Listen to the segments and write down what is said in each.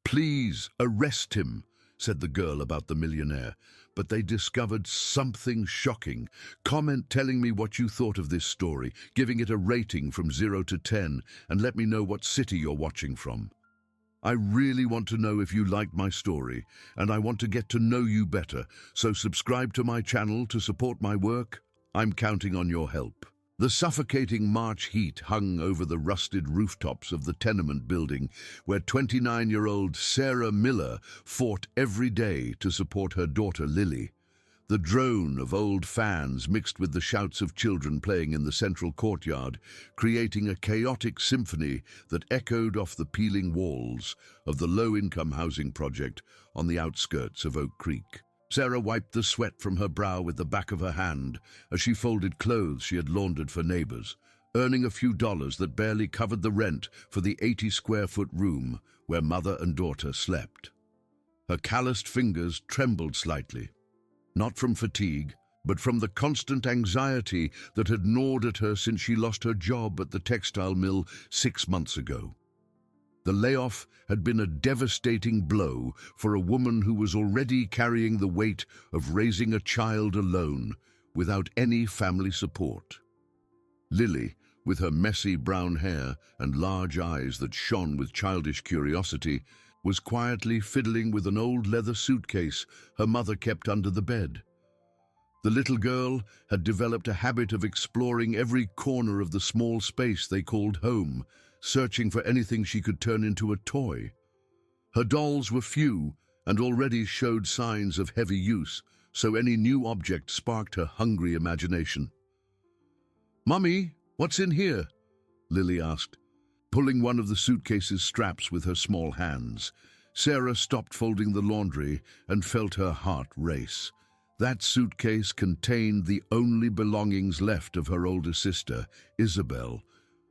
"Please arrest him," said the girl about the millionaire. But they discovered something shocking. Comment telling me what you thought of this story, giving it a rating from 0 to 10, and let me know what city you're watching from. I really want to know if you liked my story, and I want to get to know you better, so subscribe to my channel to support my work. I'm counting on your help. The suffocating March heat hung over the rusted rooftops of the tenement building where 29-year-old Sarah Miller fought every day to support her daughter Lily. The drone of old fans mixed with the shouts of children playing in the central courtyard, creating a chaotic symphony that echoed off the peeling walls of the low-income housing project on the outskirts of Oak Creek. Sarah wiped the sweat from her brow with the back of her hand as she folded clothes she had laundered for neighbors, earning a few dollars that barely covered the rent for the 80-square-foot room where mother and daughter slept. Her calloused fingers trembled slightly, not from fatigue, but from the constant anxiety that had gnawed at her since she lost her job at the textile mill 6 months ago. The layoff had been a devastating blow for a woman who was already carrying the weight of raising a child alone, without any family support. Lily, with her messy brown hair and large eyes that shone with childish curiosity, was quietly fiddling with an old leather suitcase her mother kept under the bed. The little girl had developed a habit of exploring every corner of the small space they called home, searching for anything she could turn into a toy. Her dolls were few and already showed signs of heavy use, so any new object sparked her hungry imagination. "Mummy, what's in here?" Lily asked, pulling one of the suitcase's straps with her small hands. Sarah stopped folding the laundry and felt her heart race. That suitcase contained the only belongings left of her older sister, Isabel,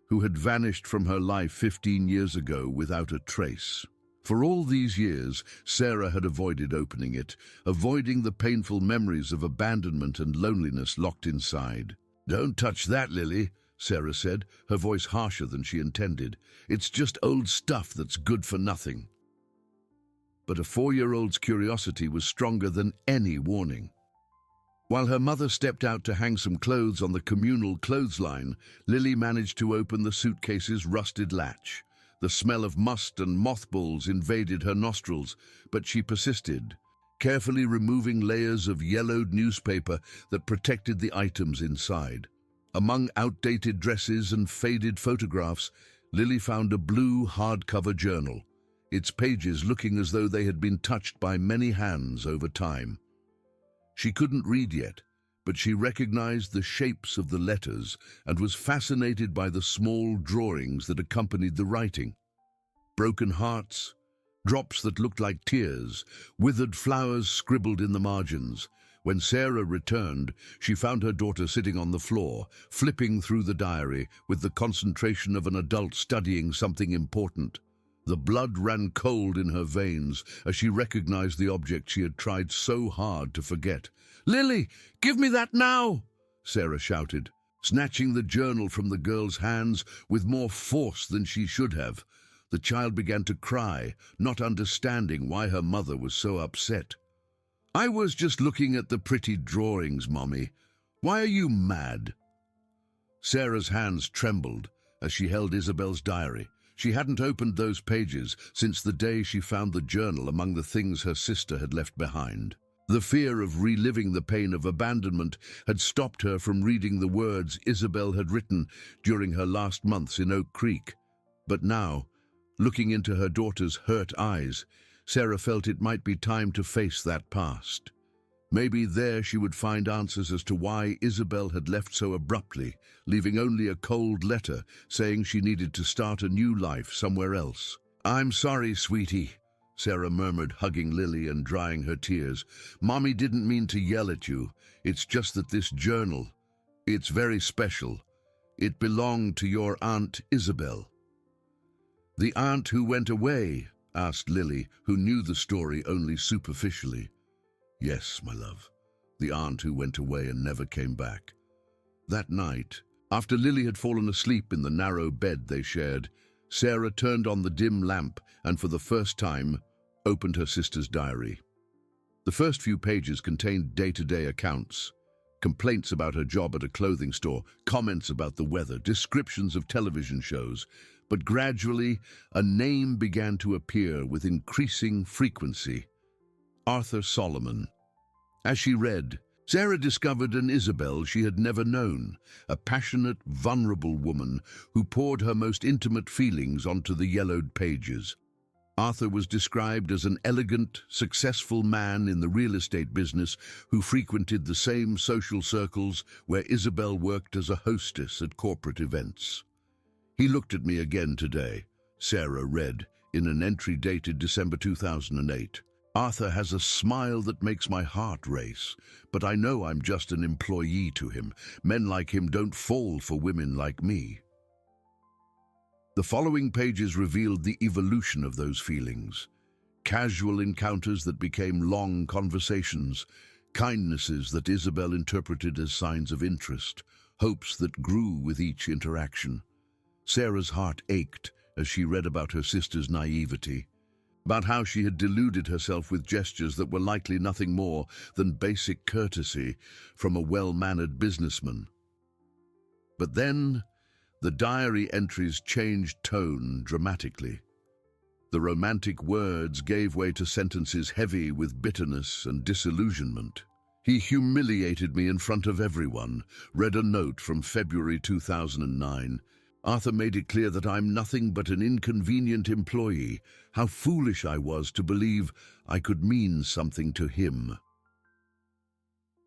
who had vanished from her life 15 years ago without a trace. For all these years, Sarah had avoided opening it, avoiding the painful memories of abandonment and loneliness locked inside. "Don't touch that, Lily," Sarah said, her voice harsher than she intended. "It's just old stuff that's good for nothing." But a 4-year-old's curiosity was stronger than any warning. While her mother stepped out to hang some clothes on the communal clothesline, Lily managed to open the suitcase's rusted latch. The smell of must and mothballs invaded her nostrils, but she persisted, carefully removing layers of yellowed newspaper that protected the items inside. Among outdated dresses and faded photographs, Lily found a blue hardcover journal, its pages looking as though they had been touched by many hands over time. She couldn't read yet, but she recognized the shapes of the letters and was fascinated by the small drawings that accompanied the writing. Broken hearts, drops that looked like tears, withered flowers scribbled in the margins. When Sarah returned, she found her daughter sitting on the floor, flipping through the diary with the concentration of an adult studying something important. The blood ran cold in her veins as she recognized the object she had tried so hard to forget. "Lily, give me that now!" Sarah shouted, snatching the journal from the girl's hands with more force than she should have. The child began to cry, not understanding why her mother was so upset. "I was just looking at the pretty drawings, Mommy. Why are you mad?" Sarah's hands trembled as she held Isabel's diary. She hadn't opened those pages since the day she found the journal among the things her sister had left behind. The fear of reliving the pain of abandonment had stopped her from reading the words Isabel had written during her last months in Oak Creek. But now, looking into her daughter's hurt eyes, Sarah felt it might be time to face that past. Maybe there she would find answers as to why Isabel had left so abruptly, leaving only a cold letter saying she needed to start a new life somewhere else. "I'm sorry, sweetie," Sarah murmured, hugging Lily and drying her tears. "Mommy didn't mean to yell at you. It's just that this journal, it's very special. It belonged to your Aunt Isabel." "The aunt who went away?" asked Lily, who knew the story only superficially. "Yes, my love, the aunt who went away and never came back." That night, after Lily had fallen asleep in the narrow bed they shared, Sarah turned on the dim lamp and for the first time opened her sister's diary. The first few pages contained day-to-day accounts, complaints about her job at a clothing store, comments about the weather, descriptions of television shows, but gradually a name began to appear with increasing frequency: Arthur Solomon. As she read, Sarah discovered an Isabel she had never known, a passionate, vulnerable woman who poured her most intimate feelings onto the yellowed pages. Arthur was described as an elegant, successful man in the real estate business who frequented the same social circles where Isabel worked as a hostess at corporate events. "He looked at me again today," Sarah read in an entry dated December 2008. "Arthur has a smile that makes my heart race, but I know I'm just an employee to him. Men like him don't fall for women like me." The following pages revealed the evolution of those feelings. Casual encounters that became long conversations, kindnesses that Isabel interpreted as signs of interest, hopes that grew with each interaction. Sarah's heart ached as she read about her sister's naivety, about how she had deluded herself with gestures that were likely nothing more than basic courtesy from a well-mannered businessman. But then, the diary entries changed tone dramatically. The romantic words gave way to sentences heavy with bitterness and disillusionment. "He humiliated me in front of everyone," read a note from February 2009. "Arthur made it clear that I'm nothing but an inconvenient employee. How foolish I was to believe I could mean something to him."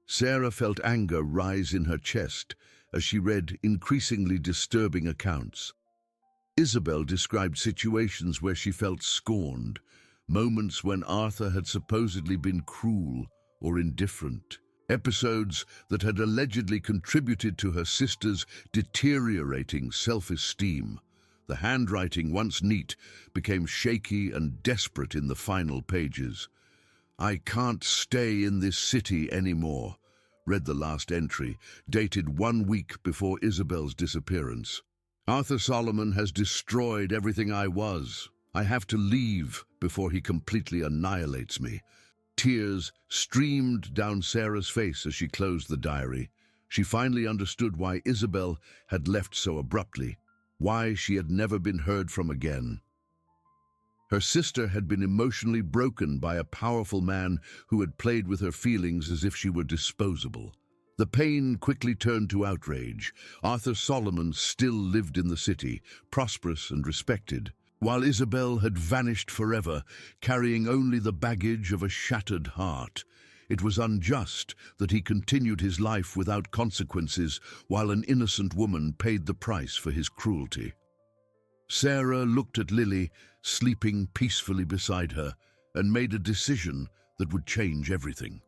Sarah felt anger rise in her chest as she read increasingly disturbing accounts. Isabel described situations where she felt scorned, moments when Arthur had supposedly been cruel or indifferent, episodes that had allegedly contributed to her sister's deteriorating self-esteem. The handwriting, once neat, became shaky and desperate in the final pages. "I can't stay in this city anymore," read the last entry, dated 1 week before Isabel's disappearance. "Arthur Solomon has destroyed everything I was. I have to leave before he completely annihilates me." Tears streamed down Sarah's face as she closed the diary. She finally understood why Isabel had left so abruptly, why she had never been heard from again. Her sister had been emotionally broken by a powerful man who had played with her feelings as if she were disposable. The pain quickly turned to outrage. Arthur Solomon still lived in the city, prosperous and respected, while Isabel had vanished forever, carrying only the baggage of a shattered heart. It was unjust that he continued his life without consequences, while an innocent woman paid the price for his cruelty. Sarah looked at Lily, sleeping peacefully beside her, and made a decision that would change everything.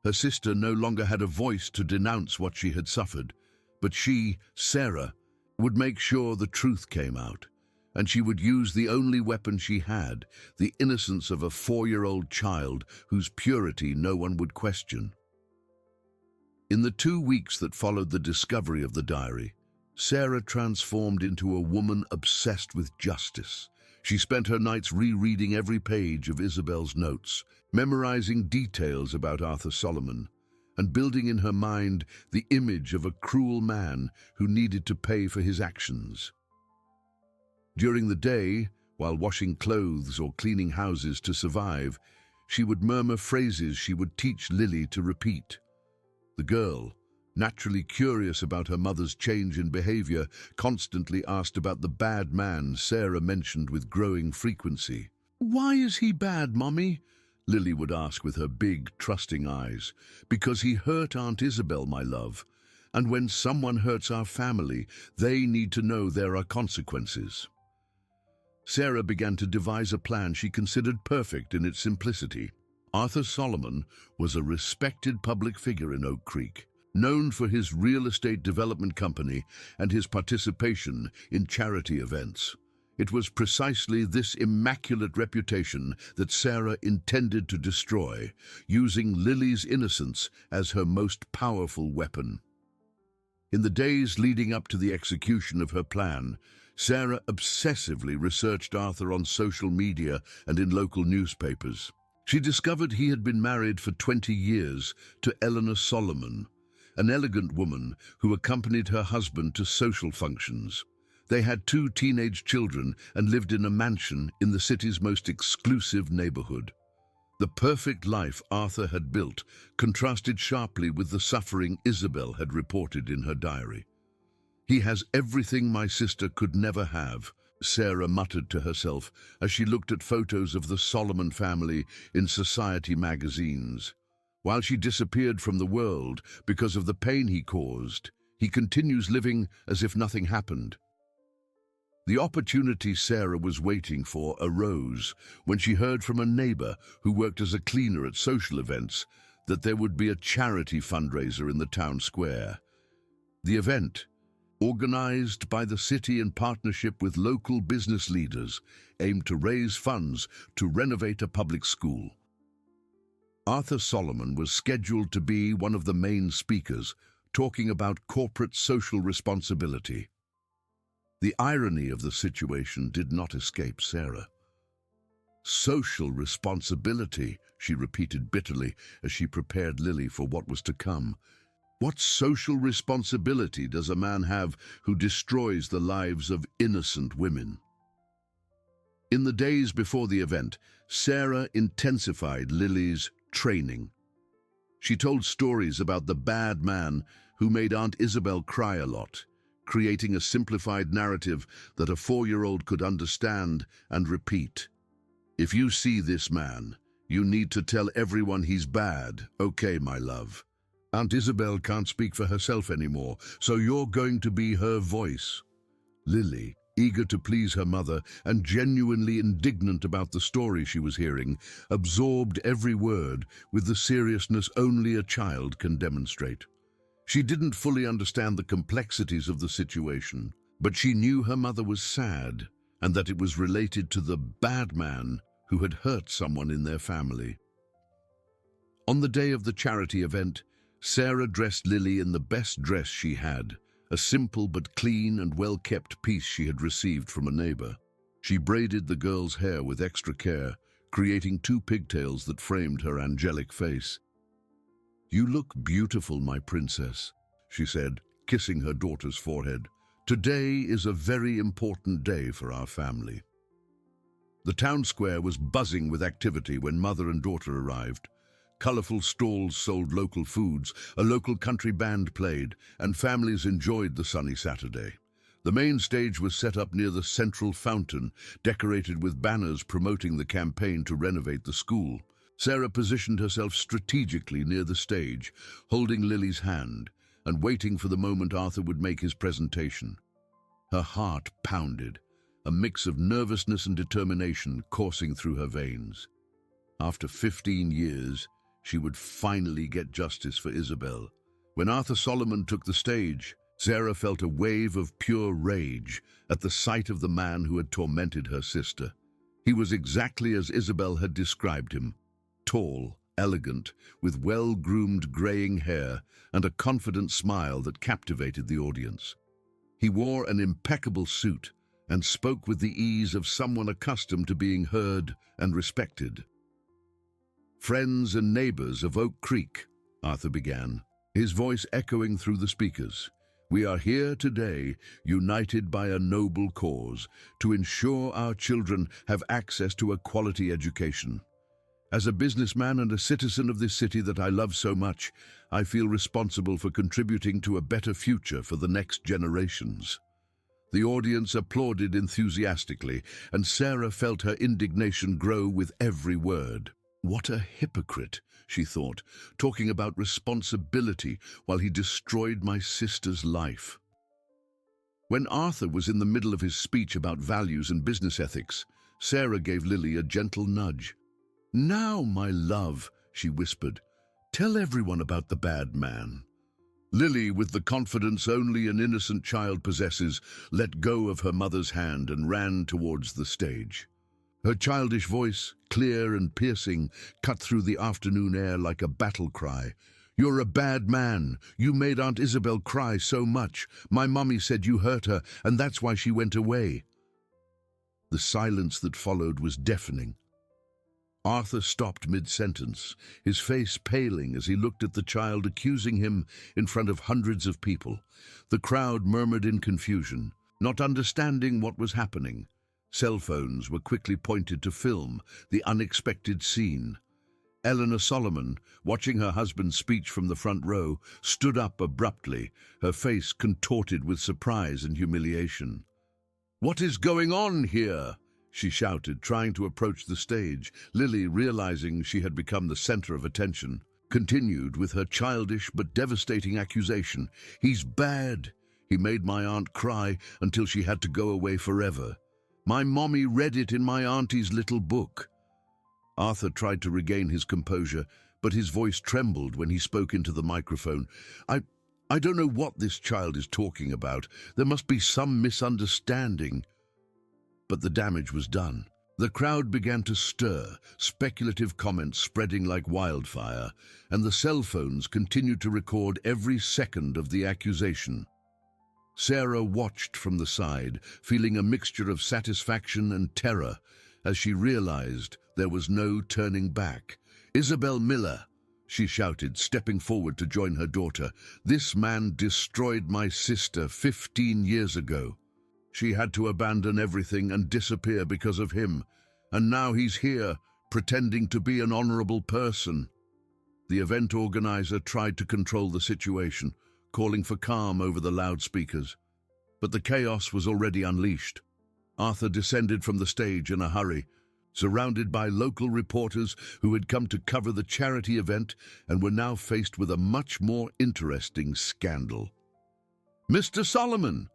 Her sister no longer had a voice to denounce what she had suffered, but she, Sarah, would make sure the truth came out, and she would use the only weapon she had, the innocence of a 4-year-old child whose purity no one would question. In the 2 weeks that followed the discovery of the diary, Sarah transformed into a woman obsessed with justice. She spent her nights rereading every page of Isabel's notes, memorizing details about Arthur Solomon, and building in her mind the image of a cruel man who needed to pay for his actions. During the day, while washing clothes or cleaning houses to survive, she would murmur phrases she would teach Lily to repeat. The girl, naturally curious about her mother's change in behavior, constantly asked about the bad man Sarah mentioned with growing frequency. "Why is he bad, Mommy?" Lily would ask with her big, trusting eyes. "Because he hurt Aunt Isabel, my love. And when someone hurts our family, they need to know there are consequences." Sarah began to devise a plan she considered perfect in its simplicity. Arthur Solomon was a respected public figure in Oak Creek, known for his real estate development company and his participation in charity events. It was precisely this immaculate reputation that Sarah intended to destroy, using Lily's innocence as her most powerful weapon. In the days leading up to the execution of her plan, Sarah obsessively researched Arthur on social media and in local newspapers. She discovered he had been married for 20 years to Eleanor Solomon, an elegant woman who accompanied her husband to social functions. They had 2 teenage children and lived in a mansion in the city's most exclusive neighborhood. The perfect life Arthur had built contrasted sharply with the suffering Isabel had reported in her diary. "He has everything my sister could never have," Sarah muttered to herself as she looked at photos of the Solomon family in society magazines. While she disappeared from the world because of the pain he caused, he continues living as if nothing happened. The opportunity Sarah was waiting for arose when she heard from a neighbor who worked as a cleaner at social events that there would be a charity fundraiser in the town square. The event, organized by the city in partnership with local business leaders, aimed to raise funds to renovate a public school. Arthur Solomon was scheduled to be one of the main speakers, talking about corporate social responsibility. The irony of the situation did not escape Sarah. "Social responsibility," she repeated bitterly as she prepared Lily for what was to come. "What social responsibility does a man have who destroys the lives of innocent women?" In the days before the event, Sarah intensified Lily's training. She told stories about the bad man who made Aunt Isabel cry a lot, creating a simplified narrative that a 4-year-old could understand and repeat. "If you see this man, you need to tell everyone he's bad, okay, my love? Aunt Isabel can't speak for herself anymore, so you're going to be her voice." Lily, eager to please her mother and genuinely indignant about the story she was hearing, absorbed every word with the seriousness only a child can demonstrate. She didn't fully understand the complexities of the situation, but she knew her mother was sad and that it was related to the bad man who had hurt someone in their family. On the day of the charity event, Sarah dressed Lily in the best dress she had, a simple but clean and well-kept piece she had received from a neighbor. She braided the girl's hair with extra care, creating 2 pigtails that framed her angelic face. "You look beautiful, my princess," she said, kissing her daughter's forehead. "Today is a very important day for our family." The town square was buzzing with activity when mother and daughter arrived. Colorful stalls sold local foods, a local country band played, and families enjoyed the sunny Saturday. The main stage was set up near the central fountain, decorated with banners promoting the campaign to renovate the school. Sarah positioned herself strategically near the stage, holding Lily's hand and waiting for the moment Arthur would make his presentation. Her heart pounded, a mix of nervousness and determination coursing through her veins. After 15 years, she would finally get justice for Isabel. When Arthur Solomon took the stage, Sarah felt a wave of pure rage at the sight of the man who had tormented her sister. He was exactly as Isabel had described him: tall, elegant, with well-groomed graying hair and a confident smile that captivated the audience. He wore an impeccable suit and spoke with the ease of someone accustomed to being heard and respected. "Friends and neighbors of Oak Creek," Arthur began, his voice echoing through the speakers, "we are here today, united by a noble cause, to ensure our children have access to a quality education. As a businessman and a citizen of this city that I love so much, I feel responsible for contributing to a better future for the next generations." The audience applauded enthusiastically, and Sarah felt her indignation grow with every word. What a hypocrite, she thought, talking about responsibility while he destroyed my sister's life. When Arthur was in the middle of his speech about values and business ethics, Sarah gave Lily a gentle nudge. "Now, my love," she whispered, "tell everyone about the bad man." Lily, with the confidence only an innocent child possesses, let go of her mother's hand and ran towards the stage. Her childish voice, clear and piercing, cut through the afternoon air like a battle cry. "You're a bad man. You made Aunt Isabel cry so much. My mummy said you hurt her, and that's why she went away." The silence that followed was deafening. Arthur stopped mid-sentence, his face paling as he looked at the child accusing him in front of hundreds of people. The crowd murmured in confusion, not understanding what was happening. Cell phones were quickly pointed to film the unexpected scene. Eleanor Solomon, watching her husband's speech from the front row, stood up abruptly, her face contorted with surprise and humiliation. "What is going on here?" she shouted, trying to approach the stage. Lily, realizing she had become the center of attention, continued with her childish but devastating accusation. "He's bad. He made my aunt cry until she had to go away forever. My mommy read it in my auntie's little book." Arthur tried to regain his composure, but his voice trembled when he spoke into the microphone. I don't know what this child is talking about. There must be some misunderstanding." But the damage was done. The crowd began to stir, speculative comments spreading like wildfire, and the cell phones continued to record every second of the accusation. Sarah watched from the side, feeling a mixture of satisfaction and terror as she realized there was no turning back. "Isabel Miller," she shouted, stepping forward to join her daughter. "This man destroyed my sister 15 years ago. She had to abandon everything and disappear because of him, and now he's here, pretending to be an honorable person." The event organizer tried to control the situation, calling for calm over the loudspeakers. But the chaos was already unleashed. Arthur descended from the stage in a hurry, surrounded by local reporters who had come to cover the charity event and were now faced with a much more interesting scandal. "Mr. Solomon,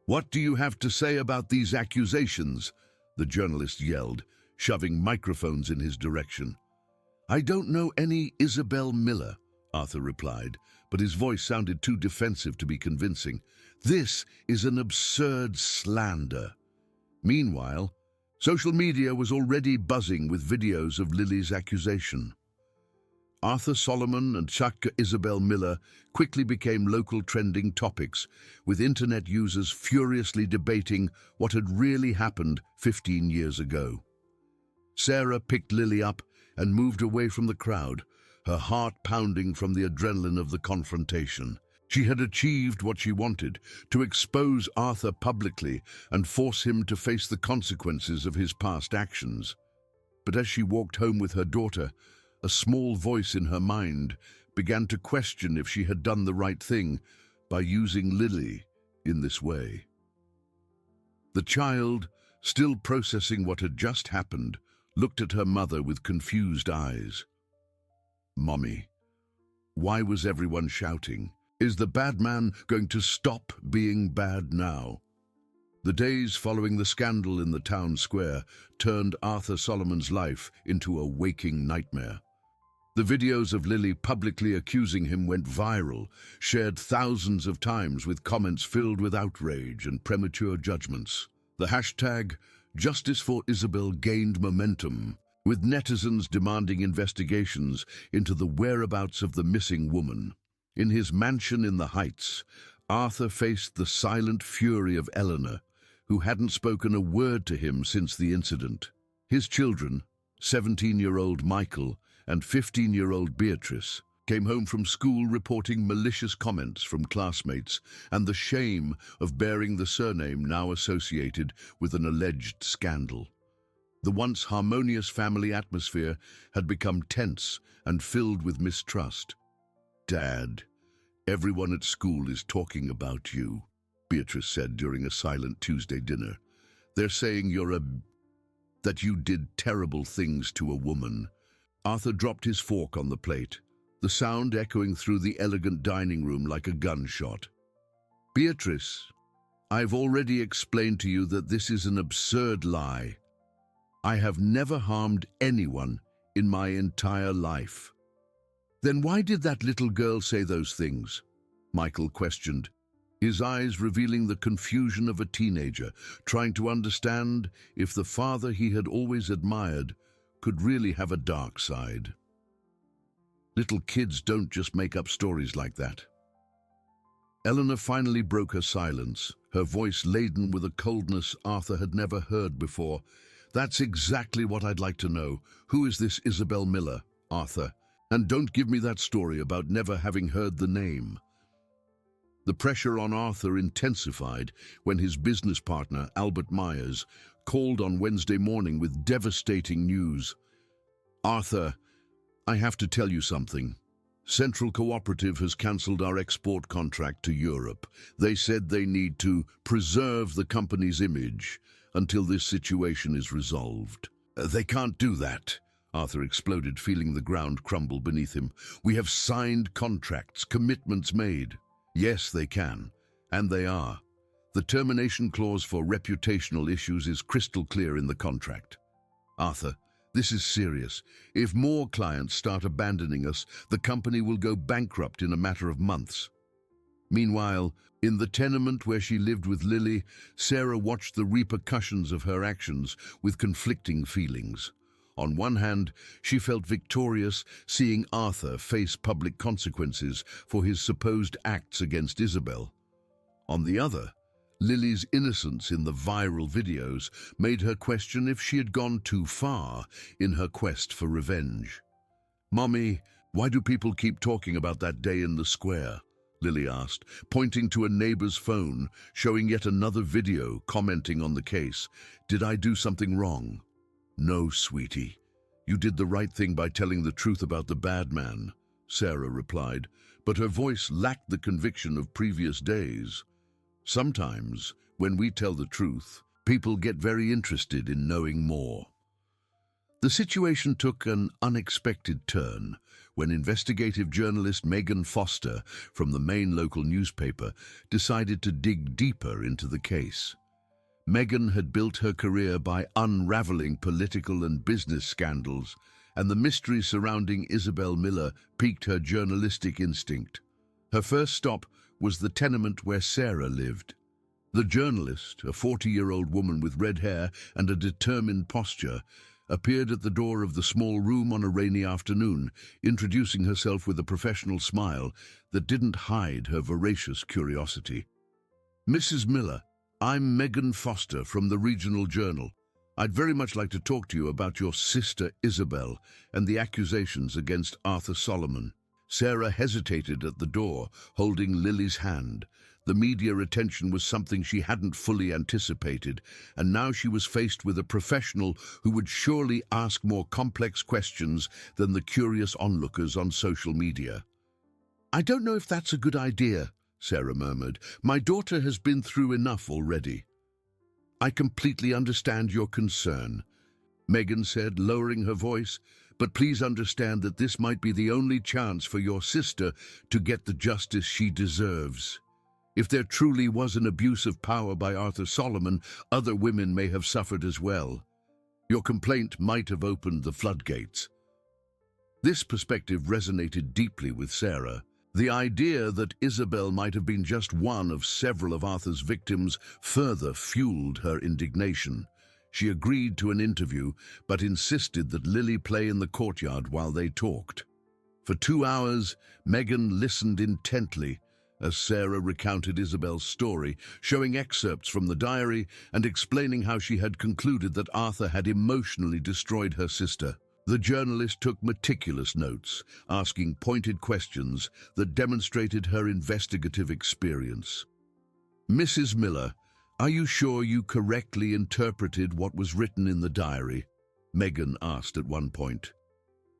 what do you have to say about these accusations?" the journalist yelled, shoving microphones in his direction. "I don't know any Isabel Miller," Arthur replied, but his voice sounded too defensive to be convincing. "This is an absurd slander." Meanwhile, social media was already buzzing with videos of Lily's accusation. Arthur Solomon and Shaka Isabel Miller quickly became local trending topics, with internet users furiously debating what had really happened 15 years ago. Sarah picked Lily up and moved away from the crowd, her heart pounding from the adrenaline of the confrontation. She had achieved what she wanted, to expose Arthur publicly and force him to face the consequences of his past actions. But as she walked home with her daughter, a small voice in her mind began to question if she had done the right thing by using Lily in this way. The child, still processing what had just happened, looked at her mother with confused eyes. "Mommy, why was everyone shouting? Is the bad man going to stop being bad now?" The days following the scandal in the town square turned Arthur Solomon's life into a waking nightmare. The videos of Lily publicly accusing him went viral, shared thousands of times with comments filled with outrage and premature judgments. The hashtag Justice for Isabel gained momentum, with netizens demanding investigations into the whereabouts of the missing woman. In his mansion in the Heights, Arthur faced the silent fury of Eleanor, who hadn't spoken a word to him since the incident. His children, 17-year-old Michael and 15-year-old Beatrice, came home from school reporting malicious comments from classmates and the shame of bearing the surname now associated with an alleged scandal. The once harmonious family atmosphere had become tense and filled with mistrust. "Dad, everyone at school is talking about you," Beatrice said during a silent Tuesday dinner. "They're saying that you did terrible things to a woman." Arthur dropped his fork on the plate, the sound echoing through the elegant dining room like a gunshot. "Beatrice, I've already explained to you that this is an absurd lie. I have never harmed anyone in my entire life." "Then why did that little girl say those things?" Michael questioned, his eyes revealing the confusion of a teenager, trying to understand if the father he had always admired could really have a dark side. Little kids don't just make up stories like that. Eleanor finally broke her silence, her voice laden with a coldness Arthur had never heard before. That's exactly what I'd like to know. Who is this Isabel Miller, Arthur? And don't give me that story about never having heard the name. The pressure on Arthur intensified when his business partner, Albert Myers, called on Wednesday morning with devastating news. Arthur, I have to tell you something. Central Cooperative has cancelled our export contract to Europe. They said they need to preserve the company's image until this situation is resolved. They can't do that, Arthur exploded, feeling the ground crumble beneath him. We have signed contracts, commitments made. Yes, they can, and they are. The termination clause for reputational issues is crystal clear in the contract. Arthur, this is serious. If more clients start abandoning us, the company will go bankrupt in a matter of months. Meanwhile, in the tenement where she lived with Lily, Sarah watched the repercussions of her actions with conflicting feelings. On one hand, she felt victorious seeing Arthur face public consequences for his supposed acts against Isabel. On the other, Lily's innocence in the viral videos made her question if she had gone too far in her quest for revenge. "Mommy, why do people keep talking about that day in the square?" Lily asked, pointing to a neighbor's phone, showing yet another video commenting on the case. "Did I do something wrong?" "No, sweetie. You did the right thing by telling the truth about the bad man," Sarah replied, but her voice lacked the conviction of previous days. "Sometimes, when we tell the truth, people get very interested in knowing more." The situation took an unexpected turn when investigative journalist Megan Foster from the main local newspaper decided to dig deeper into the case. Megan had built her career by unraveling political and business scandals, and the mystery surrounding Isabel Miller piqued her journalistic instinct. Her first stop was the tenement where Sarah lived. The journalist, a 40-year-old woman with red hair and a determined posture, appeared at the door of the small room on a rainy afternoon, introducing herself with a professional smile that didn't hide her voracious curiosity. "Mrs. Miller, I'm Megan Foster from the Regional Journal. I'd very much like to talk to you about your sister Isabel and the accusations against Arthur Solomon." Sarah hesitated at the door, holding Lily's hand. The media attention was something she hadn't fully anticipated, and now she was faced with a professional who would surely ask more complex questions than the curious onlookers on social media. "I don't know if that's a good idea," Sarah murmured. "My daughter has been through enough already." "I completely understand your concern," Megan said, lowering her voice, "but please understand that this might be the only chance for your sister to get the justice she deserves. If there truly was an abuse of power by Arthur Solomon, other women may have suffered as well. Your complaint might have opened the floodgates." This perspective resonated deeply with Sarah. The idea that Isabel might have been just one of several of Arthur's victims further fueled her indignation. She agreed to an interview, but insisted that Lily play in the courtyard while they talked. For 2 hours, Megan listened intently as Sarah recounted Isabel's story, showing excerpts from the diary and explaining how she had concluded that Arthur had emotionally destroyed her sister. The journalist took meticulous notes, asking pointed questions that demonstrated her investigative experience. "Mrs. Miller, are you sure you correctly interpreted what was written in the diary?" Megan asked at one point.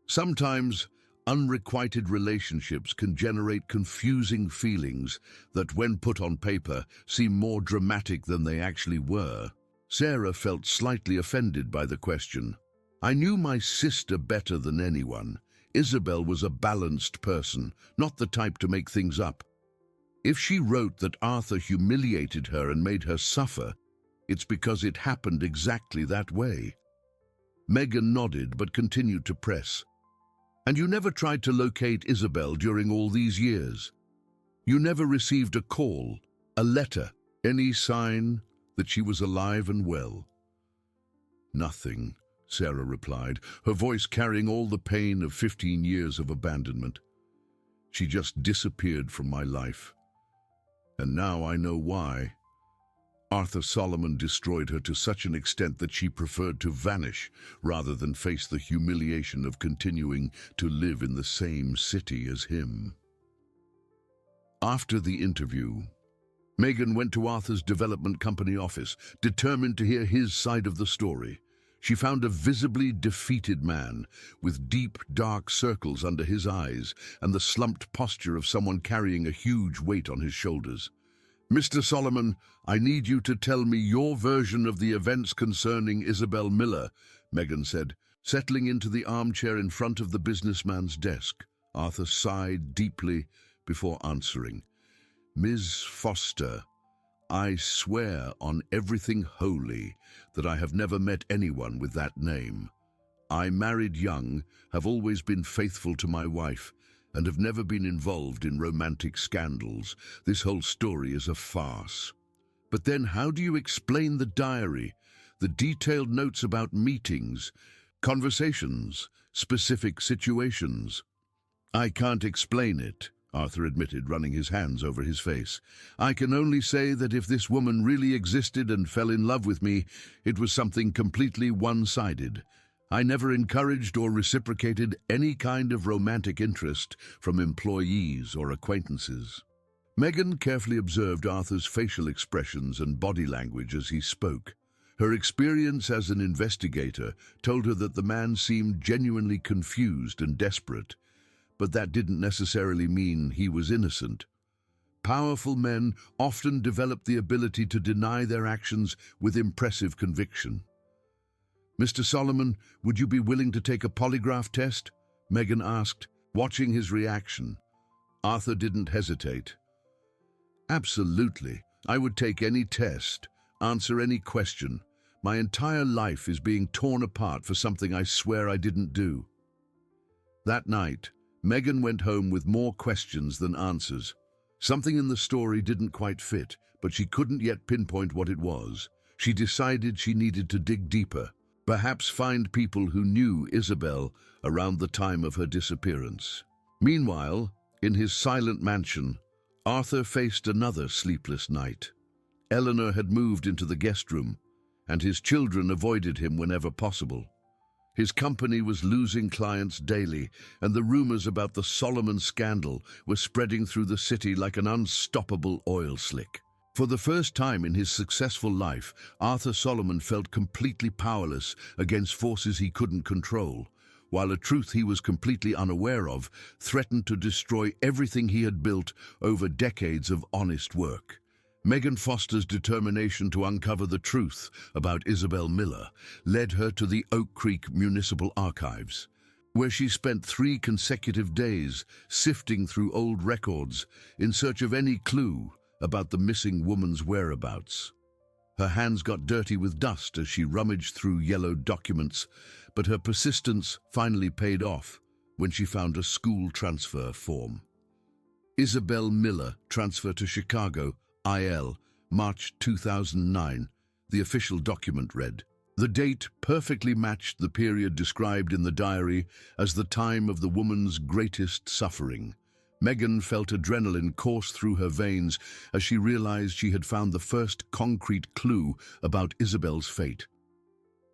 "Sometimes unrequited relationships can generate confusing feelings that, when put on paper, seem more dramatic than they actually were." Sarah felt slightly offended by the question. "I knew my sister better than anyone. Isabel was a balanced person, not the type to make things up. If she wrote that Arthur humiliated her and made her suffer, it's because it happened exactly that way." Megan nodded but continued to press. "And you never tried to locate Isabel during all these years? You never received a call, a letter, any sign that she was alive and well?" "Nothing," Sarah replied, her voice carrying all the pain of 15 years of abandonment. She just disappeared from my life. And now I know why. Arthur Solomon destroyed her to such an extent that she preferred to vanish rather than face the humiliation of continuing to live in the same city as him. After the interview, Megan went to Arthur's development company office, determined to hear his side of the story. She found a visibly defeated man with deep, dark circles under his eyes and the slumped posture of someone carrying a huge weight on his shoulders. "Mr. Solomon, I need you to tell me your version of the events concerning Isabel Miller," Megan said, settling into the armchair in front of the businessman's desk. Arthur sighed deeply before answering. "Ms. Foster, I swear on everything holy that I have never met anyone with that name. I married young, have always been faithful to my wife, and have never been involved in romantic scandals. This whole story is a farce." "But then how do you explain the diary, the detailed notes about meetings, conversations, specific situations?" "I can't explain it," Arthur admitted, running his hands over his face. "I can only say that if this woman really existed and fell in love with me, it was something completely one-sided. I never encouraged or reciprocated any kind of romantic interest from employees or acquaintances." Megan carefully observed Arthur's facial expressions and body language as he spoke. Her experience as an investigator told her that the man seemed genuinely confused and desperate, but that didn't necessarily mean he was innocent. Powerful men often develop the ability to deny their actions with impressive conviction. "Mr. Solomon, would you be willing to take a polygraph test?" Megan asked, watching his reaction. Arthur didn't hesitate. "Absolutely. I would take any test, answer any question. My entire life is being torn apart for something I swear I didn't do." That night, Megan went home with more questions than answers. Something in the story didn't quite fit, but she couldn't yet pinpoint what it was. She decided she needed to dig deeper, perhaps find people who knew Isabel around the time of her disappearance. Meanwhile, in his silent mansion, Arthur faced another sleepless night. Eleanor had moved into the guest room, and his children avoided him whenever possible. His company was losing clients daily, and the rumors about the Solomon scandal were spreading through the city like an unstoppable oil slick. For the first time in his successful life, Arthur Solomon felt completely powerless against forces he couldn't control, while a truth he was completely unaware of threatened to destroy everything he had built over decades of honest work. Megan Foster's determination to uncover the truth about Isabel Miller led her to the Oak Creek Municipal Archives, where she spent 3 consecutive days sifting through old records in search of any clue about the missing woman's whereabouts. Her hands got dirty with dust as she rummaged through yellowed documents, but her persistence finally paid off when she found a school transfer form. Isabel Miller, transfer to Chicago, IL, March 2009, the official document read. The date perfectly matched the period described in the diary as the time of the woman's greatest suffering. Megan felt adrenaline course through her veins as she realized she had found the first concrete clue about Isabel's fate.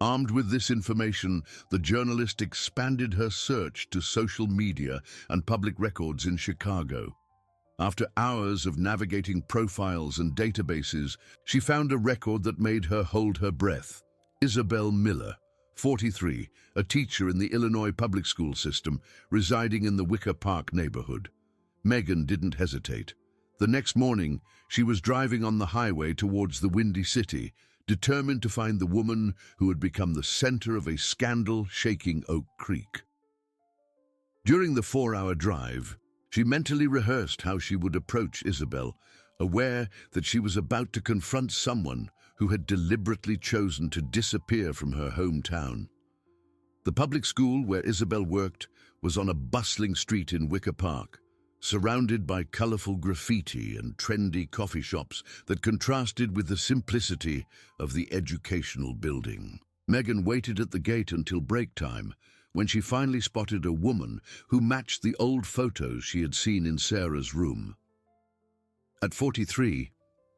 Armed with this information, the journalist expanded her search to social media and public records in Chicago. After hours of navigating profiles and databases, she found a record that made her hold her breath. Isabel Miller, 43, a teacher in the Illinois public school system, residing in the Wicker Park neighborhood. Megan didn't hesitate. The next morning, she was driving on the highway towards the Windy City, determined to find the woman who had become the center of a scandal shaking Oak Creek. During the 4-hour drive, she mentally rehearsed how she would approach Isabel, aware that she was about to confront someone who had deliberately chosen to disappear from her hometown. The public school where Isabel worked was on a bustling street in Wicker Park, surrounded by colorful graffiti and trendy coffee shops that contrasted with the simplicity of the educational building. Megan waited at the gate until break time, when she finally spotted a woman who matched the old photos she had seen in Sarah's room. At 43,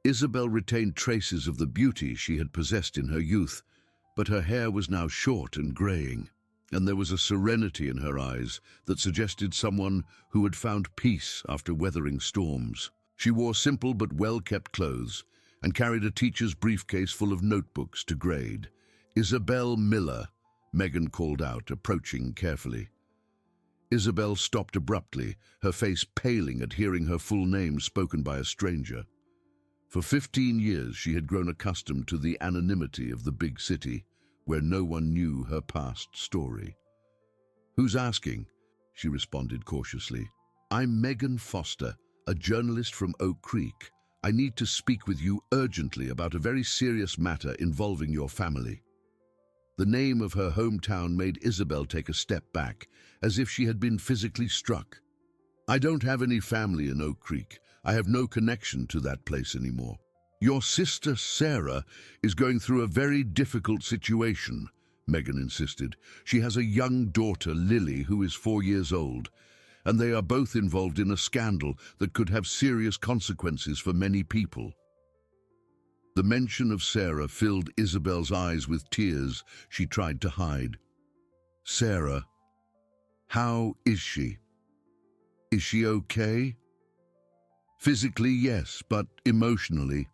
Isabel retained traces of the beauty she had possessed in her youth, but her hair was now short and graying, and there was a serenity in her eyes that suggested someone who had found peace after weathering storms. She wore simple but well-kept clothes and carried a teacher's briefcase full of notebooks to grade. "Isabel Miller," Megan called out, approaching carefully. Isabel stopped abruptly, her face paling at hearing her full name spoken by a stranger. For 15 years she had grown accustomed to the anonymity of the big city, where no one knew her past story. "Who's asking?" she responded cautiously. "I'm Megan Foster, a journalist from Oak Creek. I need to speak with you urgently about a very serious matter involving your family." The name of her hometown made Isabel take a step back, as if she had been physically struck. "I don't have any family in Oak Creek. I have no connection to that place anymore." "Your sister Sarah is going through a very difficult situation," Megan insisted. "She has a young daughter, Lily, who is 4 years old, and they are both involved in a scandal that could have serious consequences for many people." The mention of Sarah filled Isabel's eyes with tears she tried to hide. "Sarah, how is she? Is she okay?" "Physically, yes, but emotionally.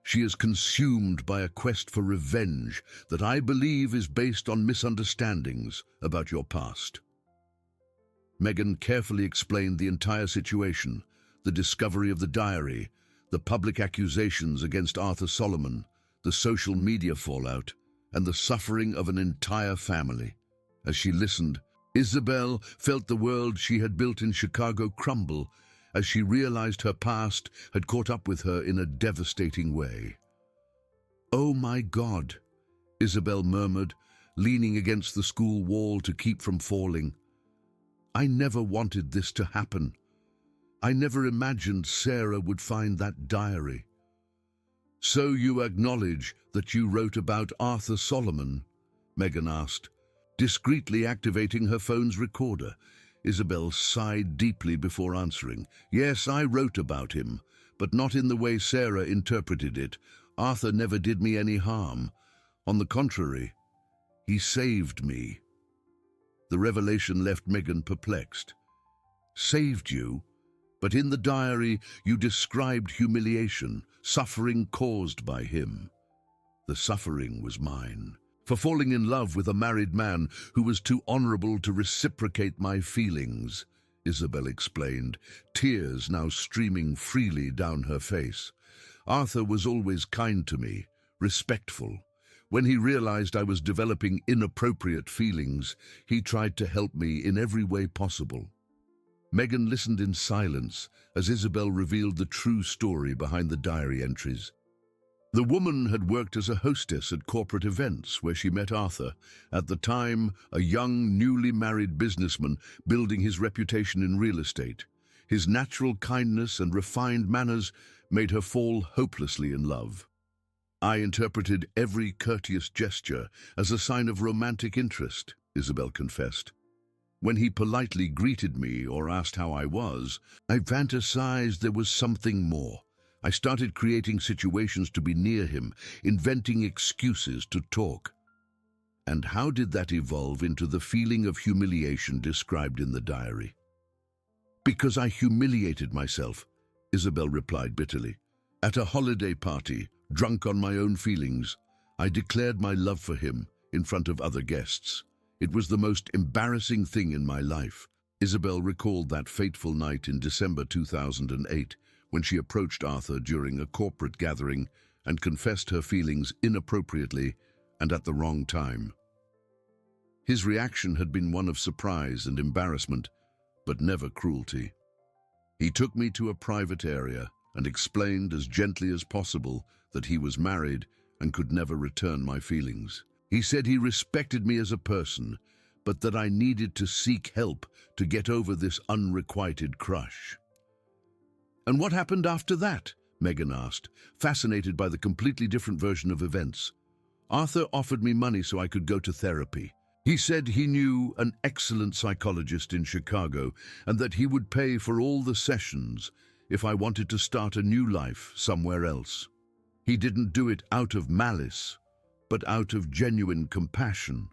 She is consumed by a quest for revenge that I believe is based on misunderstandings about your past." Megan carefully explained the entire situation, the discovery of the diary, the public accusations against Arthur Solomon, the social media fallout, and the suffering of an entire family. As she listened, Isabel felt the world she had built in Chicago crumble as she realized her past had caught up with her in a devastating way. "Oh my God," Isabel murmured, leaning against the school wall to keep from falling. "I never wanted this to happen. I never imagined Sarah would find that diary." "So you acknowledge that you wrote about Arthur Solomon?" Megan asked, discreetly activating her phone's recorder. Isabel sighed deeply before answering. "Yes, I wrote about him, but not in the way Sarah interpreted it. Arthur never did me any harm. On the contrary, he saved me." The revelation left Megan perplexed. "Saved you? But in the diary you described humiliation, suffering caused by him." "The suffering was mine, for falling in love with a married man who was too honorable to reciprocate my feelings," Isabel explained, tears now streaming freely down her face. "Arthur was always kind to me, respectful. When he realized I was developing inappropriate feelings, he tried to help me in every way possible." Megan listened in silence as Isabel revealed the true story behind the diary entries. The woman had worked as a hostess at corporate events where she met Arthur, at the time a young, newly married businessman building his reputation in real estate. His natural kindness and refined manners made her fall hopelessly in love. "I interpreted every courteous gesture as a sign of romantic interest," Isabel confessed. "When he politely greeted me or asked how I was, I fantasized there was something more. I started creating situations to be near him, inventing excuses to talk." "And how did that evolve into the feeling of humiliation described in the diary?" "Because I humiliated myself," Isabel replied bitterly. "At a holiday party, drunk on my own feelings, I declared my love for him in front of other guests. It was the most embarrassing thing in my life." Isabel recalled that fateful night in December 2008, when she approached Arthur during a corporate gathering and confessed her feelings inappropriately and at the wrong time. His reaction had been one of surprise and embarrassment, but never cruelty. "He took me to a private area and explained as gently as possible that he was married and could never return my feelings. He said he respected me as a person, but that I needed to seek help to get over this unrequited crush." "And what happened after that?" Megan asked, fascinated by the completely different version of events. Arthur offered me money so I could go to therapy. He said he knew an excellent psychologist in Chicago and that he would pay for all the sessions if I wanted to start a new life somewhere else. He didn't do it out of malice, but out of genuine compassion.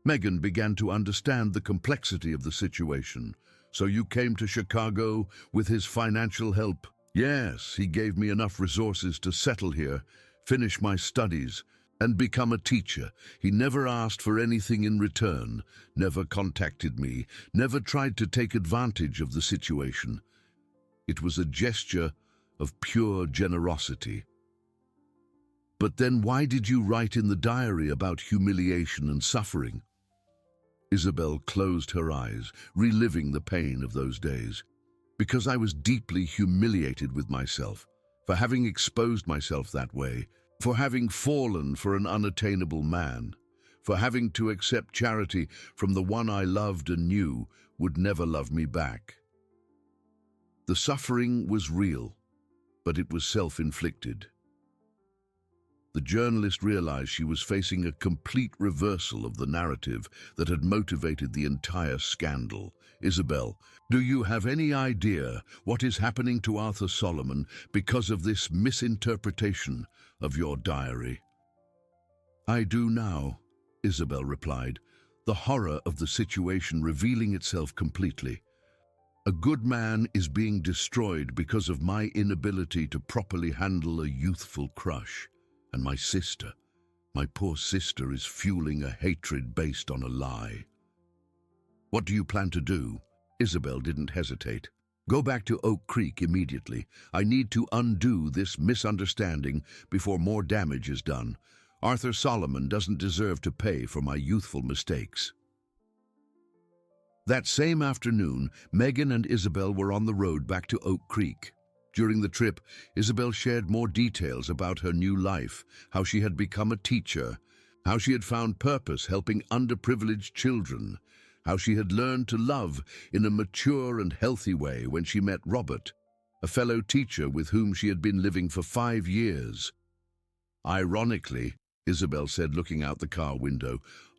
Megan began to understand the complexity of the situation. So you came to Chicago with his financial help? Yes, he gave me enough resources to settle here, finish my studies, and become a teacher. He never asked for anything in return, never contacted me, never tried to take advantage of the situation. It was a gesture of pure generosity. But then why did you write in the diary about humiliation and suffering? Isabel closed her eyes, reliving the pain of those days. Because I was deeply humiliated with myself, for having exposed myself that way, for having fallen for an unattainable man, for having to accept charity from the one I loved and knew would never love me back. The suffering was real, but it was self-inflicted. The journalist realized she was facing a complete reversal of the narrative that had motivated the entire scandal. Isabel, do you have any idea what is happening to Arthur Solomon because of this misinterpretation of your diary? I do now, Isabel replied, the horror of the situation revealing itself completely. A good man is being destroyed because of my inability to properly handle a youthful crush. And my sister, my poor sister, is fueling a hatred based on a lie. What do you plan to do? Isabel didn't hesitate. Go back to Oak Creek immediately. I need to undo this misunderstanding before more damage is done. Arthur Solomon doesn't deserve to pay for my youthful mistakes. That same afternoon, Megan and Isabel were on the road back to Oak Creek. During the trip, Isabel shared more details about her new life, how she had become a teacher, how she had found purpose helping underprivileged children, how she had learned to love in a mature and healthy way when she met Robert, a fellow teacher with whom she had been living for 5 years. Ironically, Isabel said, looking out the car window,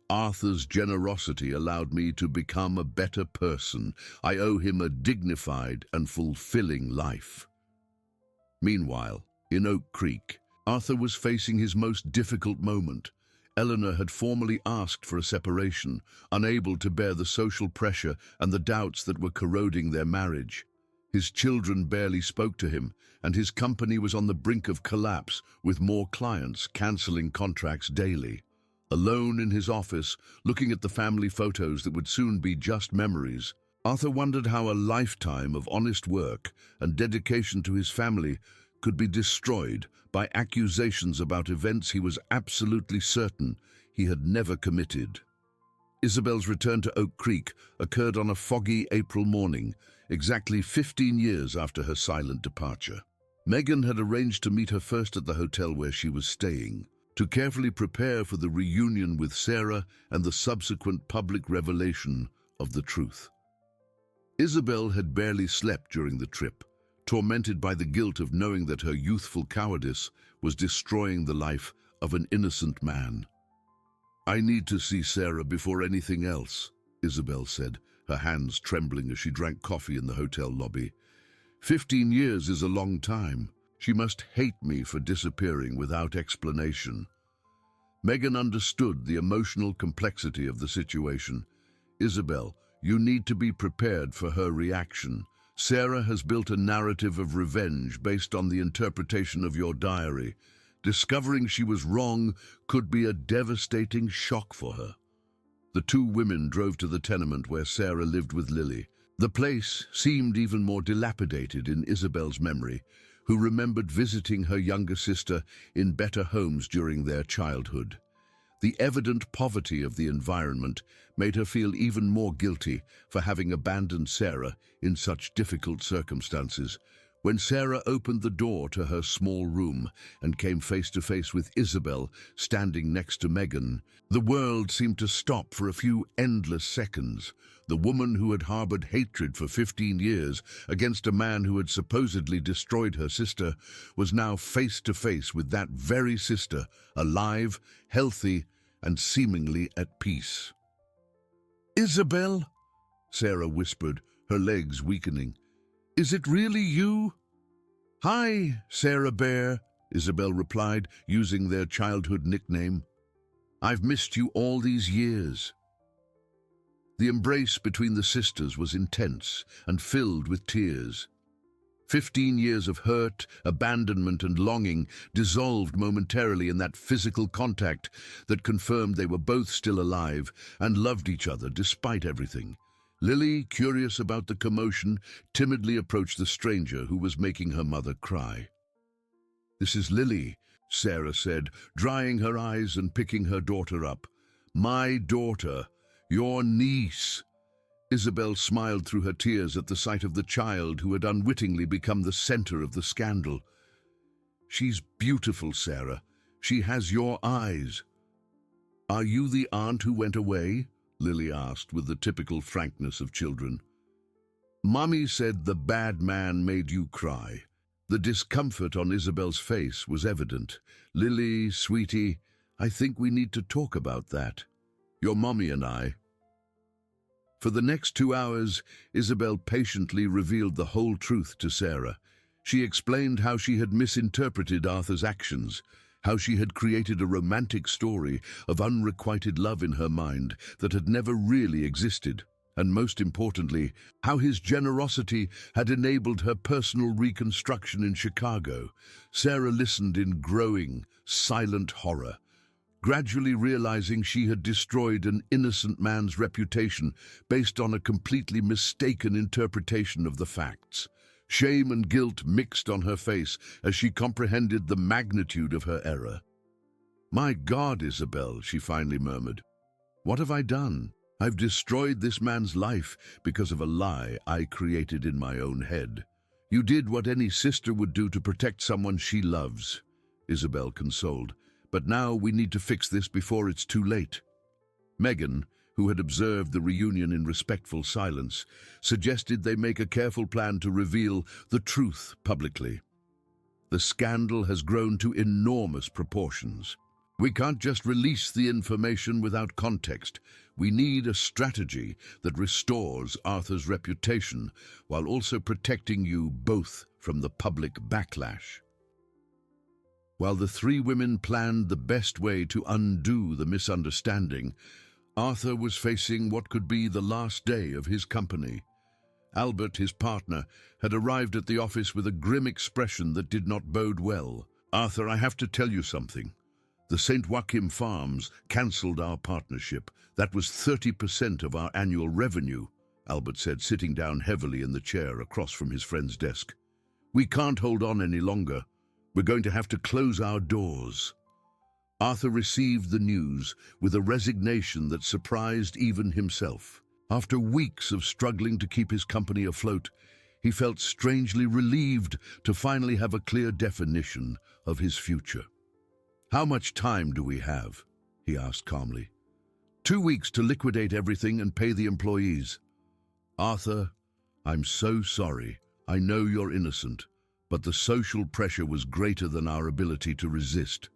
Arthur's generosity allowed me to become a better person. I owe him a dignified and fulfilling life. Meanwhile, in Oak Creek, Arthur was facing his most difficult moment. Eleanor had formally asked for a separation, unable to bear the social pressure and the doubts that were corroding their marriage. His children barely spoke to him, and his company was on the brink of collapse, with more clients cancelling contracts daily. Alone in his office, looking at the family photos that would soon be just memories, Arthur wondered how a lifetime of honest work and dedication to his family could be destroyed by accusations about events he was absolutely certain he had never committed. Isabel's return to Oak Creek occurred on a foggy April morning, exactly 15 years after her silent departure. Megan had arranged to meet her first at the hotel where she was staying, to carefully prepare for the reunion with Sarah and the subsequent public revelation of the truth. Isabel had barely slept during the trip, tormented by the guilt of knowing that her youthful cowardice was destroying the life of an innocent man. I need to see Sarah before anything else, Isabel said, her hands trembling as she drank coffee in the hotel lobby. 15 years is a long time. She must hate me for disappearing without explanation. Megan understood the emotional complexity of the situation. Isabel, you need to be prepared for her reaction. Sarah has built a narrative of revenge based on the interpretation of your diary. Discovering she was wrong could be a devastating shock for her. The two women drove to the tenement where Sarah lived with Lily. The place seemed even more dilapidated in Isabel's memory, who remembered visiting her younger sister in better homes during their childhood. The evident poverty of the environment made her feel even more guilty for having abandoned Sarah in such difficult circumstances. When Sarah opened the door to her small room and came face to face with Isabel standing next to Megan, the world seemed to stop for a few endless seconds. The woman who had harbored hatred for 15 years against a man who had supposedly destroyed her sister was now face to face with that very sister, alive, healthy, and seemingly at peace. "Isabel," Sarah whispered, her legs weakening. "Is it really you?" "Hi, Sarah Bear," Isabel replied, using their childhood nickname. "I've missed you all these years." The embrace between the sisters was intense and filled with tears. 15 years of hurt, abandonment, and longing dissolved momentarily in that physical contact that confirmed they were both still alive and loved each other despite everything. Lily, curious about the commotion, timidly approached the stranger who was making her mother cry. "This is Lily," Sarah said, drying her eyes and picking her daughter up. "My daughter, your niece." Isabel smiled through her tears at the sight of the child who had unwittingly become the center of the scandal. "She's beautiful, Sarah. She has your eyes." "Are you the aunt who went away?" Lily asked with the typical frankness of children. "Mommy said the bad man made you cry." The discomfort on Isabel's face was evident. "Lily, sweetie, I think we need to talk about that. Your mommy and I." For the next 2 hours, Isabel patiently revealed the whole truth to Sarah. She explained how she had misinterpreted Arthur's actions, how she had created a romantic story of unrequited love in her mind that had never really existed, and most importantly, how his generosity had enabled her personal reconstruction in Chicago. Sarah listened in growing, silent horror, gradually realizing she had destroyed an innocent man's reputation based on a completely mistaken interpretation of the facts. Shame and guilt mixed on her face as she comprehended the magnitude of her error. "My God, Isabel," she finally murmured. "What have I done? I've destroyed this man's life because of a lie I created in my own head." "You did what any sister would do to protect someone she loves," Isabel consoled. "But now we need to fix this before it's too late." Megan, who had observed the reunion in respectful silence, suggested they make a careful plan to reveal the truth publicly. "The scandal has grown to enormous proportions. We can't just release the information without context. We need a strategy that restores Arthur's reputation while also protecting you both from the public backlash." While the three women planned the best way to undo the misunderstanding, Arthur was facing what could be the last day of his company. Albert, his partner, had arrived at the office with a grim expression that did not bode well. "Arthur, I have to tell you something. The St. Joachim Farms cancelled our partnership. That was 30% of our annual revenue," Albert said, sitting down heavily in the chair across from his friend's desk. "We can't hold on any longer. We're going to have to close our doors." Arthur received the news with a resignation that surprised even himself. After weeks of struggling to keep his company afloat, he felt strangely relieved to finally have a clear definition of his future. "How much time do we have?" he asked calmly. 2 weeks to liquidate everything and pay the employees." "Arthur, I'm so sorry. I know you're innocent, but the social pressure was greater than our ability to resist."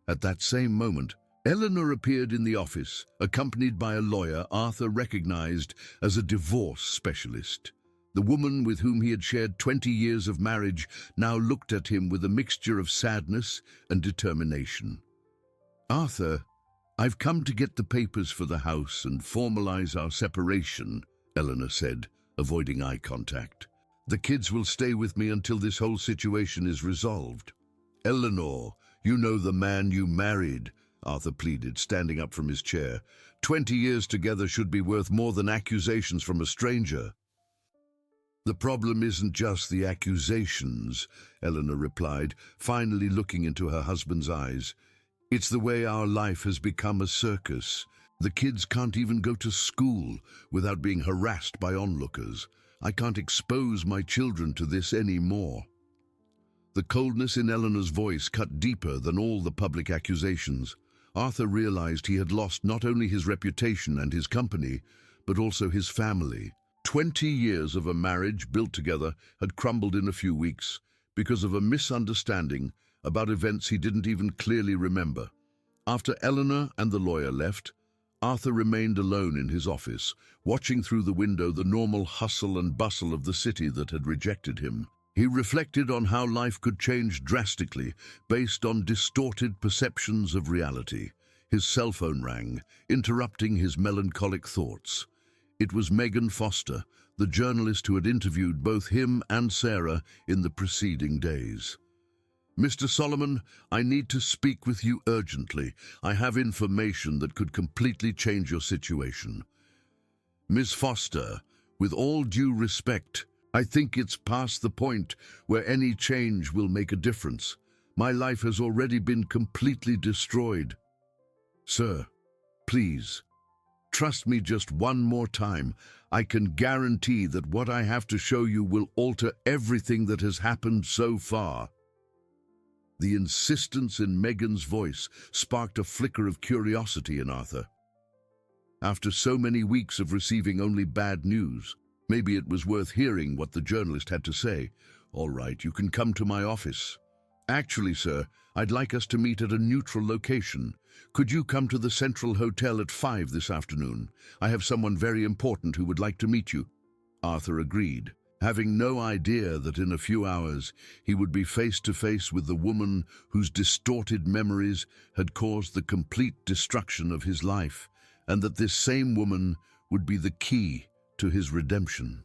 At that same moment, Eleanor appeared in the office, accompanied by a lawyer Arthur recognized as a divorce specialist. The woman with whom he had shared 20 years of marriage now looked at him with a mixture of sadness and determination. "Arthur, I've come to get the papers for the house and formalize our separation," Eleanor said, avoiding eye contact. "The kids will stay with me until this whole situation is resolved." "Eleanor, you know the man you married," Arthur pleaded, standing up from his chair. 20 years together should be worth more than accusations from a stranger." "The problem isn't just the accusations," Eleanor replied, finally looking into her husband's eyes. "It's the way our life has become a circus. The kids can't even go to school without being harassed by onlookers. I can't expose my children to this anymore." The coldness in Eleanor's voice cut deeper than all the public accusations. Arthur realized he had lost not only his reputation and his company, but also his family. 20 years of a marriage built together had crumbled in a few weeks because of a misunderstanding about events he didn't even clearly remember. After Eleanor and the lawyer left, Arthur remained alone in his office, watching through the window the normal hustle and bustle of the city that had rejected him. He reflected on how life could change drastically based on distorted perceptions of reality. His cell phone rang, interrupting his melancholic thoughts. It was Megan Foster, the journalist who had interviewed both him and Sarah in the preceding days. "Mr. Solomon, I need to speak with you urgently. I have information that could completely change your situation." "Miss Foster, with all due respect, I think it's past the point where any change will make a difference. My life has already been completely destroyed." "Sir, please, trust me just one more time. I can guarantee that what I have to show you will alter everything that has happened so far." The insistence in Megan's voice sparked a flicker of curiosity in Arthur. After so many weeks of receiving only bad news, maybe it was worth hearing what the journalist had to say. "All right, you can come to my office." "Actually, sir, I'd like us to meet at a neutral location. Could you come to the Central Hotel at 5 this afternoon? I have someone very important who would like to meet you." Arthur agreed, having no idea that in a few hours he would be face to face with the woman whose distorted memories had caused the complete destruction of his life, and that this same woman would be the key to his redemption.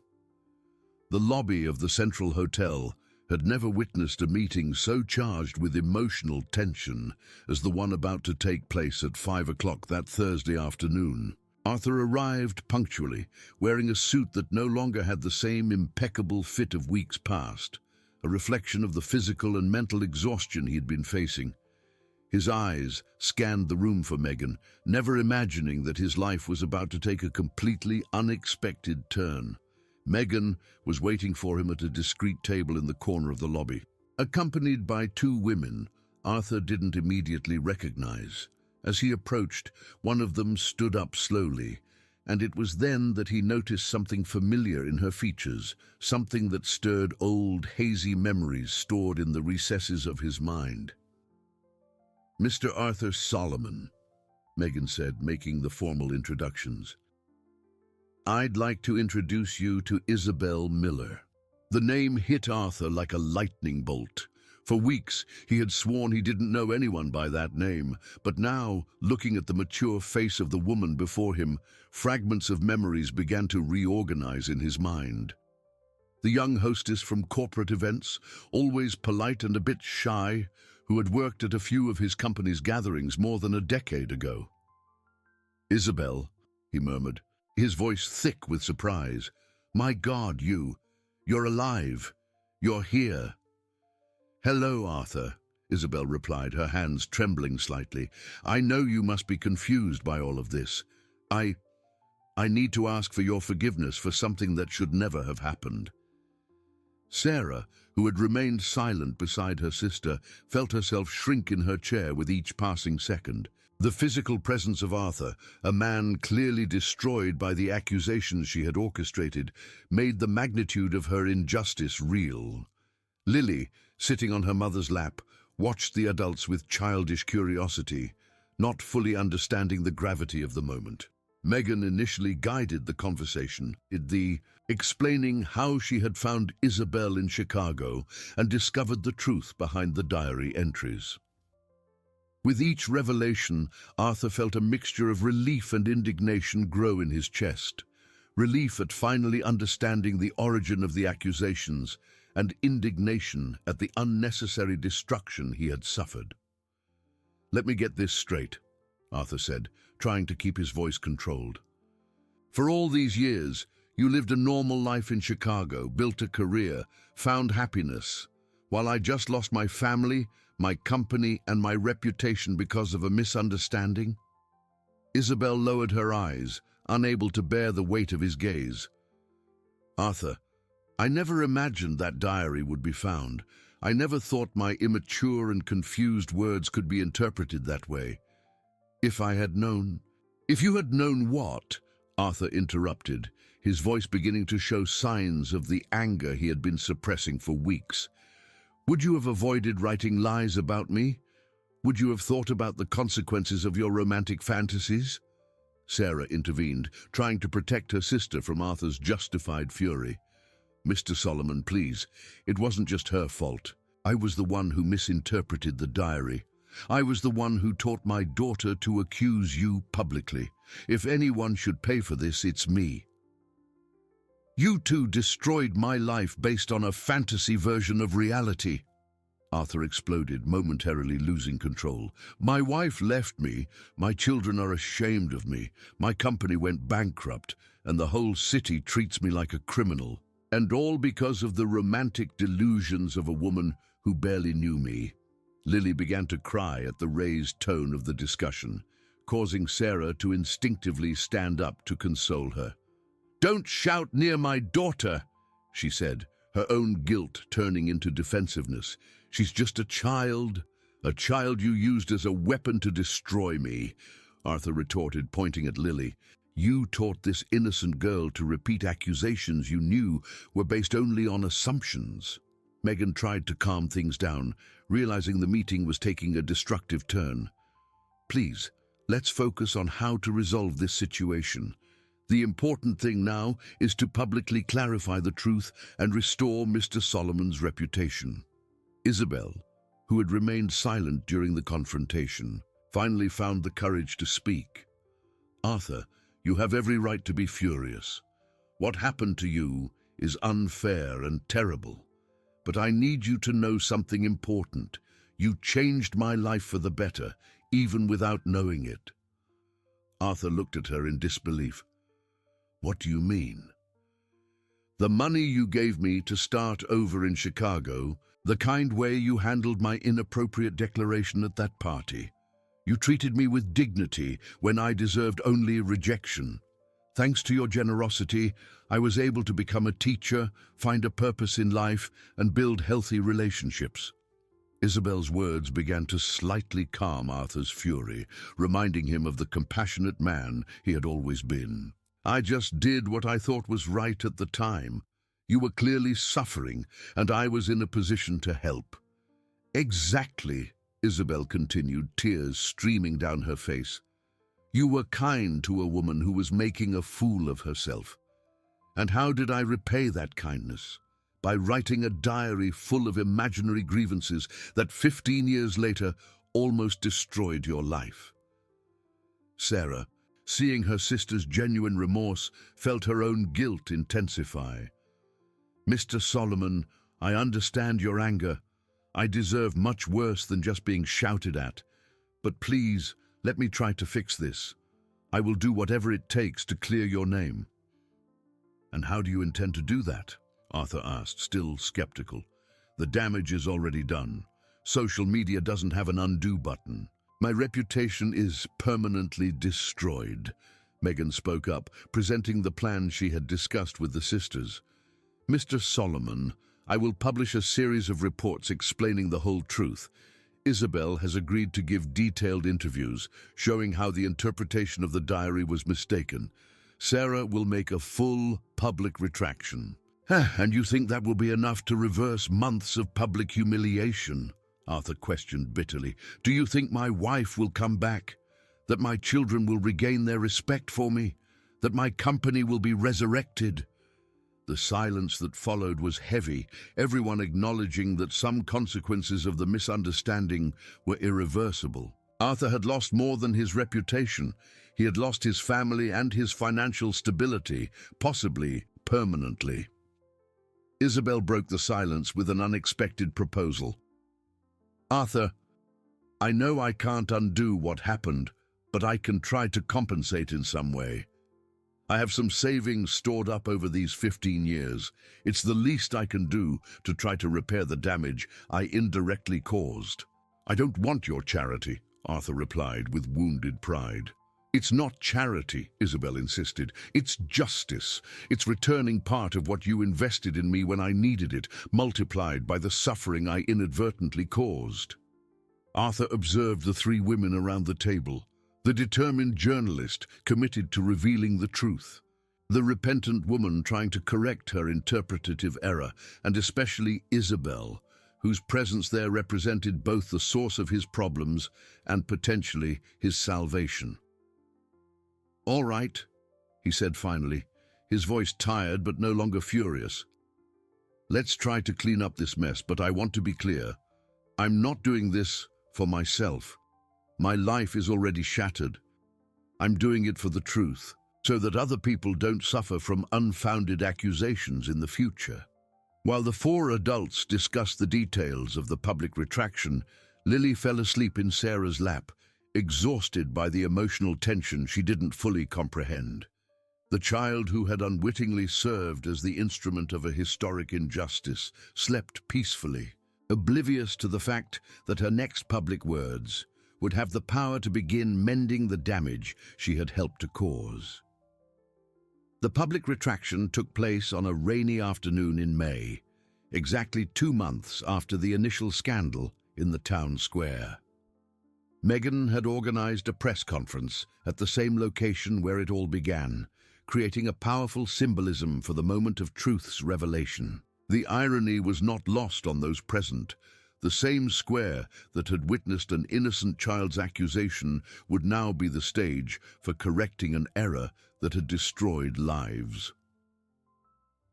The lobby of the Central Hotel had never witnessed a meeting so charged with emotional tension as the one about to take place at 5 o'clock that Thursday afternoon. Arthur arrived punctually, wearing a suit that no longer had the same impeccable fit of weeks past, a reflection of the physical and mental exhaustion he had been facing. His eyes scanned the room for Megan, never imagining that his life was about to take a completely unexpected turn. Megan was waiting for him at a discreet table in the corner of the lobby. Accompanied by 2 women Arthur didn't immediately recognize. As he approached, one of them stood up slowly, and it was then that he noticed something familiar in her features, something that stirred old, hazy memories stored in the recesses of his mind. "Mr. Arthur Solomon," Megan said, making the formal introductions. "I'd like to introduce you to Isabel Miller." The name hit Arthur like a lightning bolt. For weeks, he had sworn he didn't know anyone by that name, but now, looking at the mature face of the woman before him, fragments of memories began to reorganize in his mind. The young hostess from corporate events, always polite and a bit shy, who had worked at a few of his company's gatherings more than a decade ago. "Isabel," he murmured, his voice thick with surprise. "My God, you're alive. You're here." "Hello, Arthur," Isabel replied, her hands trembling slightly. "I know you must be confused by all of this. I need to ask for your forgiveness for something that should never have happened." Sarah, who had remained silent beside her sister, felt herself shrink in her chair with each passing second. The physical presence of Arthur, a man clearly destroyed by the accusations she had orchestrated, made the magnitude of her injustice real. Lily, sitting on her mother's lap, watched the adults with childish curiosity, not fully understanding the gravity of the moment. Megan initially guided the conversation, explaining how she had found Isabel in Chicago and discovered the truth behind the diary entries. With each revelation, Arthur felt a mixture of relief and indignation grow in his chest. Relief at finally understanding the origin of the accusations, and indignation at the unnecessary destruction he had suffered. "Let me get this straight," Arthur said, trying to keep his voice controlled. "For all these years, you lived a normal life in Chicago, built a career, found happiness, while I just lost my family, my company, and my reputation because of a misunderstanding?" Isabel lowered her eyes, unable to bear the weight of his gaze. "Arthur, I never imagined that diary would be found. I never thought my immature and confused words could be interpreted that way. If I had known... If you had known what? Arthur interrupted, his voice beginning to show signs of the anger he had been suppressing for weeks. Would you have avoided writing lies about me? Would you have thought about the consequences of your romantic fantasies? Sarah intervened, trying to protect her sister from Arthur's justified fury. Mr. Solomon, please, it wasn't just her fault. I was the one who misinterpreted the diary. I was the one who taught my daughter to accuse you publicly. If anyone should pay for this, it's me. You two destroyed my life based on a fantasy version of reality. Arthur exploded, momentarily losing control. My wife left me, my children are ashamed of me, my company went bankrupt, and the whole city treats me like a criminal. And all because of the romantic delusions of a woman who barely knew me. Lily began to cry at the raised tone of the discussion, causing Sarah to instinctively stand up to console her. Don't shout near my daughter, she said, her own guilt turning into defensiveness. She's just a child you used as a weapon to destroy me, Arthur retorted, pointing at Lily. You taught this innocent girl to repeat accusations you knew were based only on assumptions. Megan tried to calm things down, realizing the meeting was taking a destructive turn. Please, let's focus on how to resolve this situation. The important thing now is to publicly clarify the truth and restore Mr. Solomon's reputation. Isabel, who had remained silent during the confrontation, finally found the courage to speak. Arthur, you have every right to be furious. What happened to you is unfair and terrible. But I need you to know something important. You changed my life for the better, even without knowing it. Arthur looked at her in disbelief. What do you mean? The money you gave me to start over in Chicago, the kind way you handled my inappropriate declaration at that party. You treated me with dignity when I deserved only rejection. Thanks to your generosity, I was able to become a teacher, find a purpose in life, and build healthy relationships. Isabel's words began to slightly calm Arthur's fury, reminding him of the compassionate man he had always been. I just did what I thought was right at the time. You were clearly suffering, and I was in a position to help. Exactly, Isabel continued, tears streaming down her face. You were kind to a woman who was making a fool of herself. And how did I repay that kindness? By writing a diary full of imaginary grievances that 15 years later almost destroyed your life. Sarah, seeing her sister's genuine remorse, felt her own guilt intensify. Mr. Solomon, I understand your anger. I deserve much worse than just being shouted at. But please, let me try to fix this. I will do whatever it takes to clear your name. And how do you intend to do that? Arthur asked, still skeptical. The damage is already done. Social media doesn't have an undo button. My reputation is permanently destroyed. Megan spoke up, presenting the plan she had discussed with the sisters. Mr. Solomon, I will publish a series of reports explaining the whole truth. Isabel has agreed to give detailed interviews, showing how the interpretation of the diary was mistaken. Sarah will make a full public retraction. And you think that will be enough to reverse months of public humiliation? Arthur questioned bitterly. Do you think my wife will come back? That my children will regain their respect for me? That my company will be resurrected? The silence that followed was heavy, everyone acknowledging that some consequences of the misunderstanding were irreversible. Arthur had lost more than his reputation. He had lost his family and his financial stability, possibly permanently. Isabel broke the silence with an unexpected proposal. Arthur, I know I can't undo what happened, but I can try to compensate in some way. I have some savings stored up over these 15 years. It's the least I can do to try to repair the damage I indirectly caused. I don't want your charity, Arthur replied with wounded pride. It's not charity, Isabel insisted. It's justice. It's returning part of what you invested in me when I needed it, multiplied by the suffering I inadvertently caused. Arthur observed the three women around the table, the determined journalist committed to revealing the truth, the repentant woman trying to correct her interpretative error, and especially Isabel, whose presence there represented both the source of his problems and potentially his salvation. "All right," he said finally, his voice tired but no longer furious. "Let's try to clean up this mess, but I want to be clear. I'm not doing this for myself. My life is already shattered. I'm doing it for the truth, so that other people don't suffer from unfounded accusations in the future." While the four adults discussed the details of the public retraction, Lily fell asleep in Sarah's lap, exhausted by the emotional tension she didn't fully comprehend. The child who had unwittingly served as the instrument of a historic injustice slept peacefully, oblivious to the fact that her next public words would have the power to begin mending the damage she had helped to cause. The public retraction took place on a rainy afternoon in May, exactly 2 months after the initial scandal in the town square. Meghan had organized a press conference at the same location where it all began, creating a powerful symbolism for the moment of truth's revelation. The irony was not lost on those present. The same square that had witnessed an innocent child's accusation would now be the stage for correcting an error that had destroyed lives.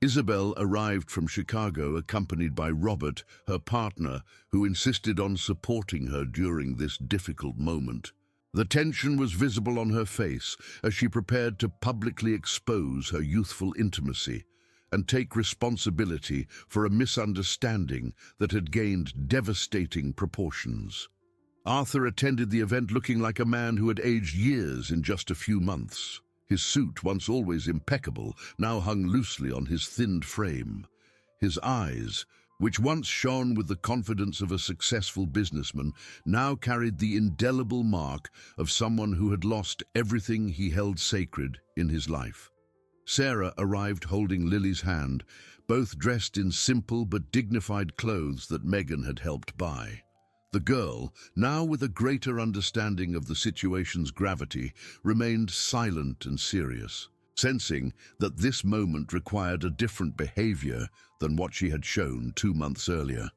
Isabel arrived from Chicago accompanied by Robert, her partner, who insisted on supporting her during this difficult moment. The tension was visible on her face as she prepared to publicly expose her youthful intimacy and take responsibility for a misunderstanding that had gained devastating proportions. Arthur attended the event looking like a man who had aged years in just a few months. His suit, once always impeccable, now hung loosely on his thinned frame. His eyes, which once shone with the confidence of a successful businessman, now carried the indelible mark of someone who had lost everything he held sacred in his life. Sarah arrived holding Lily's hand, both dressed in simple but dignified clothes that Meghan had helped buy. The girl, now with a greater understanding of the situation's gravity, remained silent and serious, sensing that this moment required a different behavior than what she had shown 2 months earlier.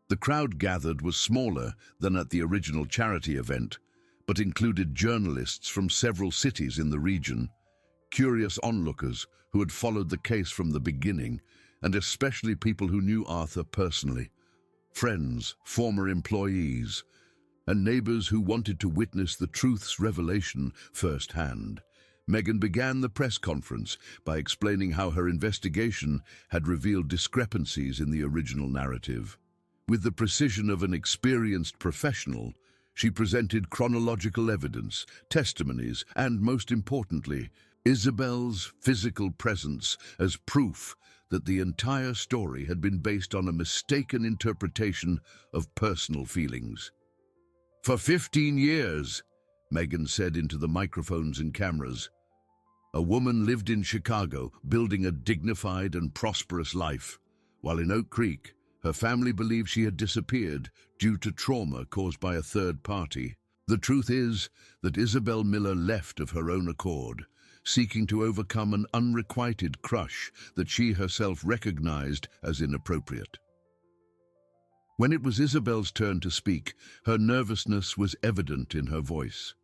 The crowd gathered was smaller than at the original charity event, but included journalists from several cities in the region, curious onlookers who had followed the case from the beginning, and especially people who knew Arthur personally. Friends, former employees, and neighbors who wanted to witness the truth's revelation firsthand. Meghan began the press conference by explaining how her investigation had revealed discrepancies in the original narrative. With the precision of an experienced professional, she presented chronological evidence, testimonies, and, most importantly, Isabel's physical presence as proof that the entire story had been based on a mistaken interpretation of personal feelings. "For 15 years, Meghan said into the microphones and cameras, a woman lived in Chicago, building a dignified and prosperous life, while in Oak Creek, her family believed she had disappeared due to trauma caused by a third party. The truth is that Isabel Miller left of her own accord, seeking to overcome an unrequited crush that she herself recognized as inappropriate." When it was Isabel's turn to speak, her nervousness was evident in her voice.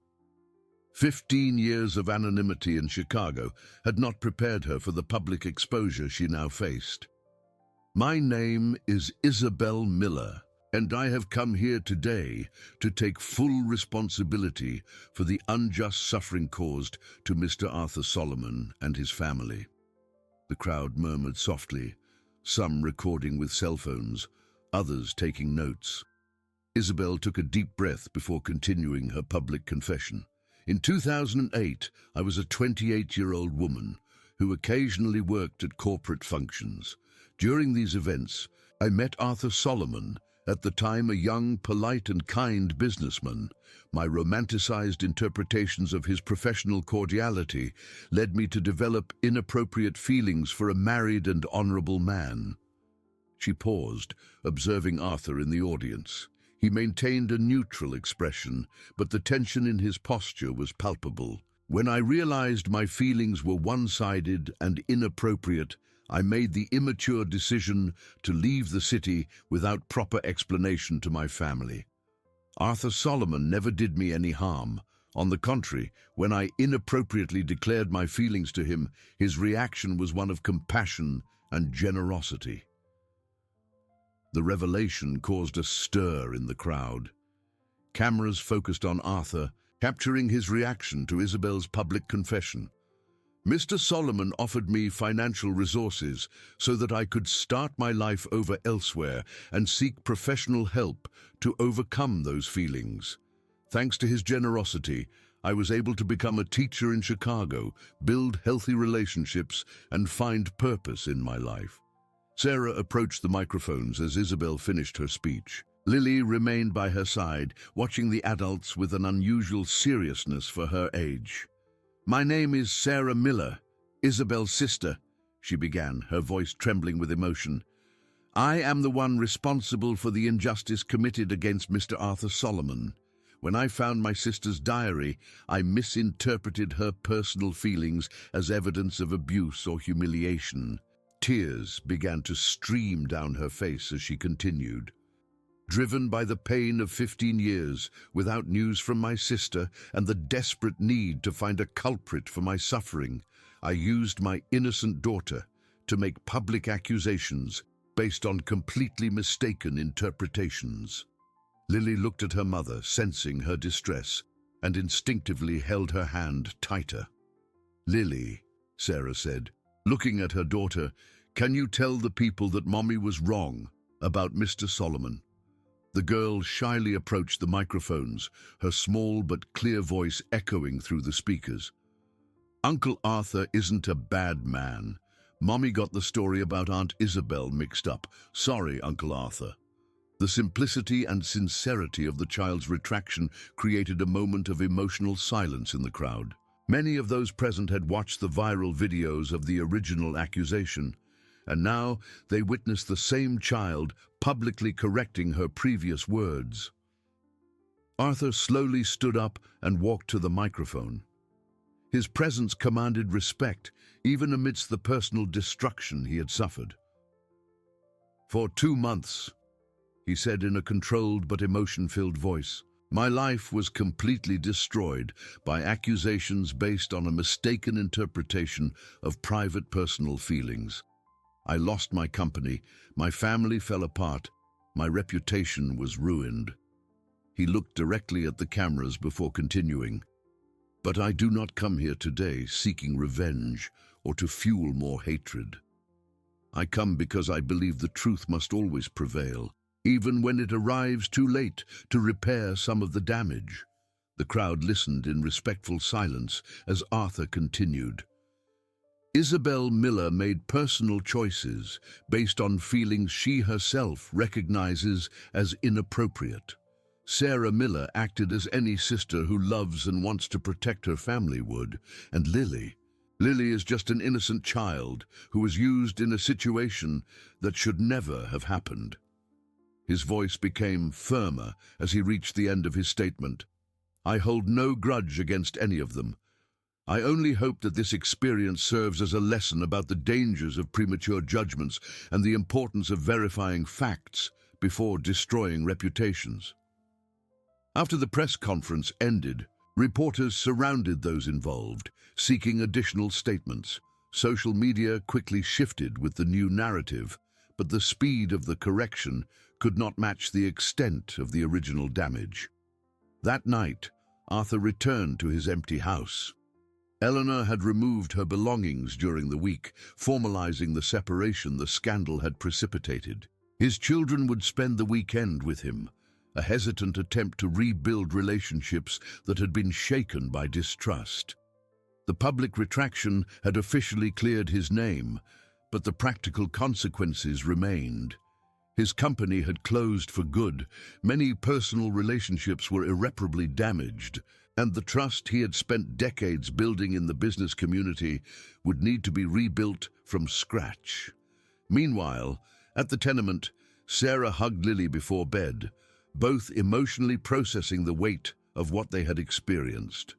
15 years of anonymity in Chicago had not prepared her for the public exposure she now faced. "My name is Isabel Miller, and I have come here today to take full responsibility for the unjust suffering caused to Mr. Arthur Solomon and his family." The crowd murmured softly, some recording with cell phones, others taking notes. Isabel took a deep breath before continuing her public confession. "In 2008, I was a 28-year-old woman who occasionally worked at corporate functions. During these events, I met Arthur Solomon At the time, a young, polite and kind businessman, my romanticized interpretations of his professional cordiality led me to develop inappropriate feelings for a married and honorable man. She paused, observing Arthur in the audience. He maintained a neutral expression, but the tension in his posture was palpable. When I realized my feelings were one-sided and inappropriate, I made the immature decision to leave the city without proper explanation to my family. Arthur Solomon never did me any harm. On the contrary, when I inappropriately declared my feelings to him, his reaction was one of compassion and generosity. The revelation caused a stir in the crowd. Cameras focused on Arthur, capturing his reaction to Isabel's public confession. Mr. Solomon offered me financial resources so that I could start my life over elsewhere and seek professional help to overcome those feelings. Thanks to his generosity, I was able to become a teacher in Chicago, build healthy relationships, and find purpose in my life. Sarah approached the microphones as Isabel finished her speech. Lily remained by her side, watching the adults with an unusual seriousness for her age. "My name is Sarah Miller, Isabel's sister," she began, her voice trembling with emotion. "I am the one responsible for the injustice committed against Mr. Arthur Solomon. When I found my sister's diary, I misinterpreted her personal feelings as evidence of abuse or humiliation." Tears began to stream down her face as she continued. "Driven by the pain of 15 years without news from my sister and the desperate need to find a culprit for my suffering, I used my innocent daughter to make public accusations based on completely mistaken interpretations." Lily looked at her mother, sensing her distress, and instinctively held her hand tighter. "Lily," Sarah said, looking at her daughter, "can you tell the people that Mommy was wrong about Mr. Solomon?" The girl shyly approached the microphones, her small but clear voice echoing through the speakers. "Uncle Arthur isn't a bad man. Mommy got the story about Aunt Isabel mixed up. Sorry, Uncle Arthur." The simplicity and sincerity of the child's retraction created a moment of emotional silence in the crowd. Many of those present had watched the viral videos of the original accusation, and now they witnessed the same child publicly correcting her previous words. Arthur slowly stood up and walked to the microphone. His presence commanded respect, even amidst the personal destruction he had suffered. "For 2 months," he said in a controlled but emotion-filled voice, "my life was completely destroyed by accusations based on a mistaken interpretation of private personal feelings. I lost my company, my family fell apart, my reputation was ruined." He looked directly at the cameras before continuing. "But I do not come here today seeking revenge or to fuel more hatred. I come because I believe the truth must always prevail, even when it arrives too late to repair some of the damage." The crowd listened in respectful silence as Arthur continued. "Isabel Miller made personal choices based on feelings she herself recognizes as inappropriate. Sarah Miller acted as any sister who loves and wants to protect her family would. And Lily is just an innocent child who was used in a situation that should never have happened." His voice became firmer as he reached the end of his statement. "I hold no grudge against any of them. I only hope that this experience serves as a lesson about the dangers of premature judgments and the importance of verifying facts before destroying reputations." After the press conference ended, reporters surrounded those involved, seeking additional statements. Social media quickly shifted with the new narrative, but the speed of the correction could not match the extent of the original damage. That night, Arthur returned to his empty house. Eleanor had removed her belongings during the week, formalizing the separation the scandal had precipitated. His children would spend the weekend with him, a hesitant attempt to rebuild relationships that had been shaken by distrust. The public retraction had officially cleared his name, but the practical consequences remained. His company had closed for good, many personal relationships were irreparably damaged, and the trust he had spent decades building in the business community would need to be rebuilt from scratch. Meanwhile, at the tenement, Sarah hugged Lily before bed, both emotionally processing the weight of what they had experienced.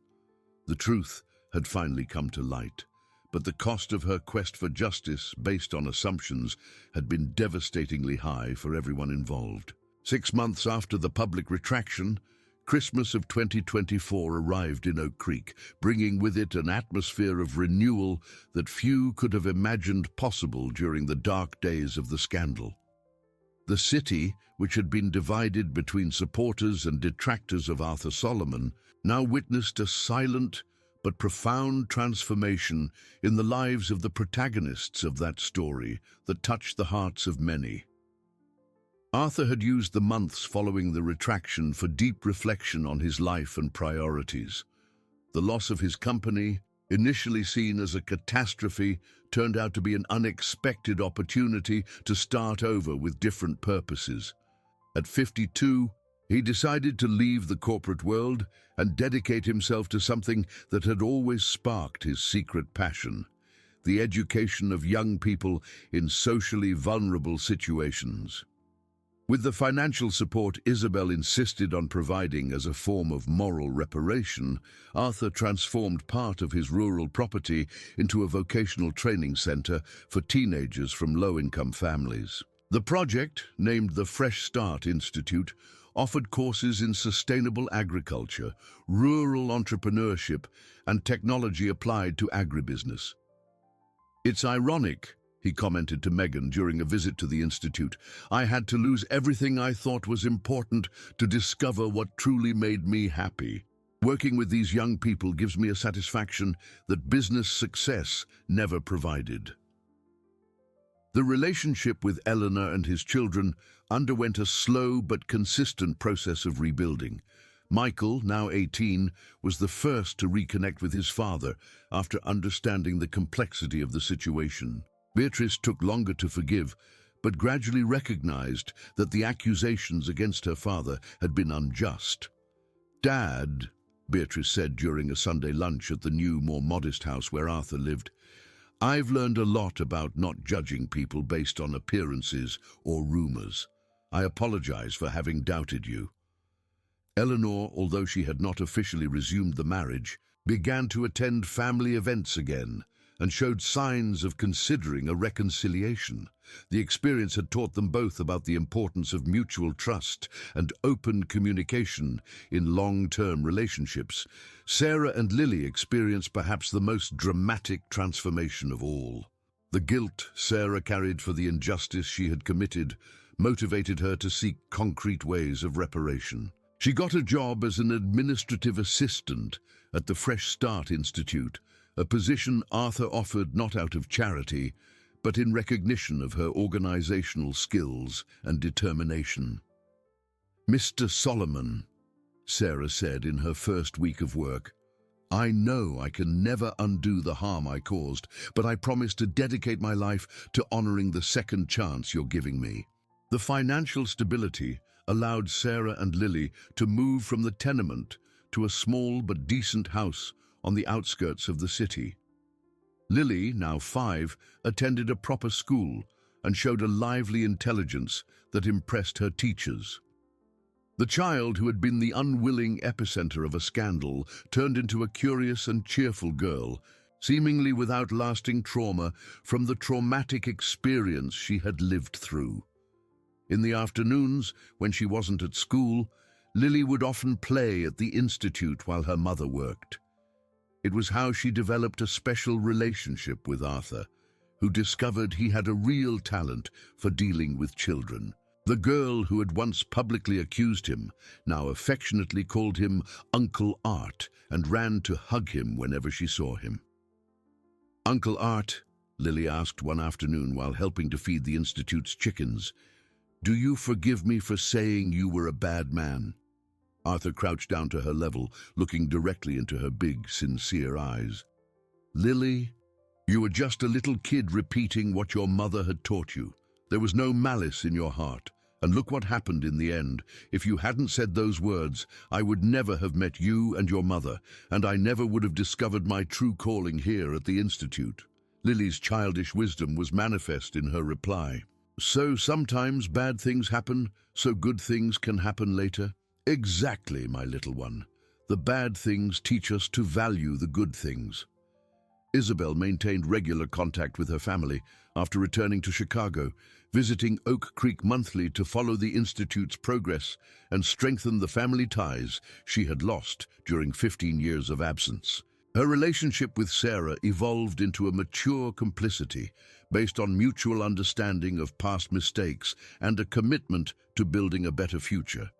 The truth had finally come to light, but the cost of her quest for justice, based on assumptions, had been devastatingly high for everyone involved. 6 months after the public retraction, Christmas of 2024 arrived in Oak Creek, bringing with it an atmosphere of renewal that few could have imagined possible during the dark days of the scandal. The city, which had been divided between supporters and detractors of Arthur Solomon, now witnessed a silent but profound transformation in the lives of the protagonists of that story that touched the hearts of many. Arthur had used the months following the retraction for deep reflection on his life and priorities. The loss of his company, initially seen as a catastrophe, turned out to be an unexpected opportunity to start over with different purposes. At 52, he decided to leave the corporate world and dedicate himself to something that had always sparked his secret passion: the education of young people in socially vulnerable situations. With the financial support Isabel insisted on providing as a form of moral reparation, Arthur transformed part of his rural property into a vocational training center for teenagers from low-income families. The project, named the Fresh Start Institute, offered courses in sustainable agriculture, rural entrepreneurship, and technology applied to agribusiness. "It's ironic," he commented to Megan during a visit to the institute. "I had to lose everything I thought was important to discover what truly made me happy. Working with these young people gives me a satisfaction that business success never provided." The relationship with Eleanor and his children underwent a slow but consistent process of rebuilding. Michael, now 18, was the first to reconnect with his father after understanding the complexity of the situation. Beatrice took longer to forgive, but gradually recognized that the accusations against her father had been unjust. "Dad," Beatrice said during a Sunday lunch at the new, more modest house where Arthur lived, "I've learned a lot about not judging people based on appearances or rumors. I apologize for having doubted you." Eleanor, although she had not officially resumed the marriage, began to attend family events again and showed signs of considering a reconciliation. The experience had taught them both about the importance of mutual trust and open communication in long-term relationships. Sarah and Lily experienced perhaps the most dramatic transformation of all. The guilt Sarah carried for the injustice she had committed motivated her to seek concrete ways of reparation. She got a job as an administrative assistant at the Fresh Start Institute, a position Arthur offered not out of charity, but in recognition of her organizational skills and determination. "Mr. Solomon," Sarah said in her first week of work, "I know I can never undo the harm I caused, but I promise to dedicate my life to honoring the second chance you're giving me." The financial stability allowed Sarah and Lily to move from the tenement to a small but decent house on the outskirts of the city. Lily, now 5, attended a proper school and showed a lively intelligence that impressed her teachers. The child who had been the unwilling epicenter of a scandal turned into a curious and cheerful girl, seemingly without lasting trauma from the traumatic experience she had lived through. In the afternoons, when she wasn't at school, Lily would often play at the institute while her mother worked. It was how she developed a special relationship with Arthur, who discovered he had a real talent for dealing with children. The girl who had once publicly accused him now affectionately called him Uncle Art and ran to hug him whenever she saw him. "Uncle Art," Lily asked one afternoon while helping to feed the institute's chickens, "do you forgive me for saying you were a bad man?" Arthur crouched down to her level, looking directly into her big, sincere eyes. "Lily, you were just a little kid repeating what your mother had taught you. There was no malice in your heart. And look what happened in the end. If you hadn't said those words, I would never have met you and your mother, and I never would have discovered my true calling here at the Institute." Lily's childish wisdom was manifest in her reply. "So sometimes bad things happen, so good things can happen later?" "Exactly, my little one. The bad things teach us to value the good things." Isabel maintained regular contact with her family after returning to Chicago, visiting Oak Creek monthly to follow the Institute's progress and strengthen the family ties she had lost during 15 years of absence. Her relationship with Sarah evolved into a mature complicity based on mutual understanding of past mistakes and a commitment to building a better future.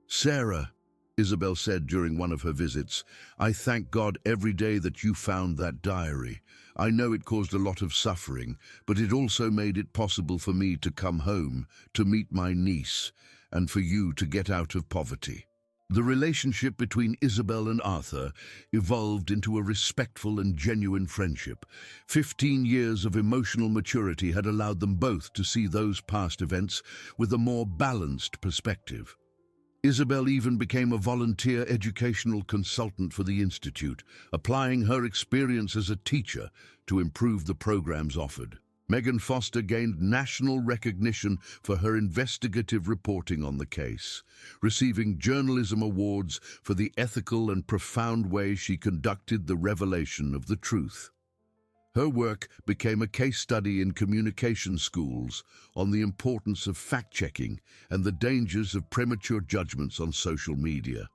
"Sarah," Isabel said during one of her visits, "I thank God every day that you found that diary. I know it caused a lot of suffering, but it also made it possible for me to come home, to meet my niece, and for you to get out of poverty." The relationship between Isabel and Arthur evolved into a respectful and genuine friendship. 15 years of emotional maturity had allowed them both to see those past events with a more balanced perspective. Isabel even became a volunteer educational consultant for the Institute, applying her experience as a teacher to improve the programs offered. Megan Foster gained national recognition for her investigative reporting on the case, receiving journalism awards for the ethical and profound way she conducted the revelation of the truth. Her work became a case study in communication schools on the importance of fact-checking and the dangers of premature judgments on social media.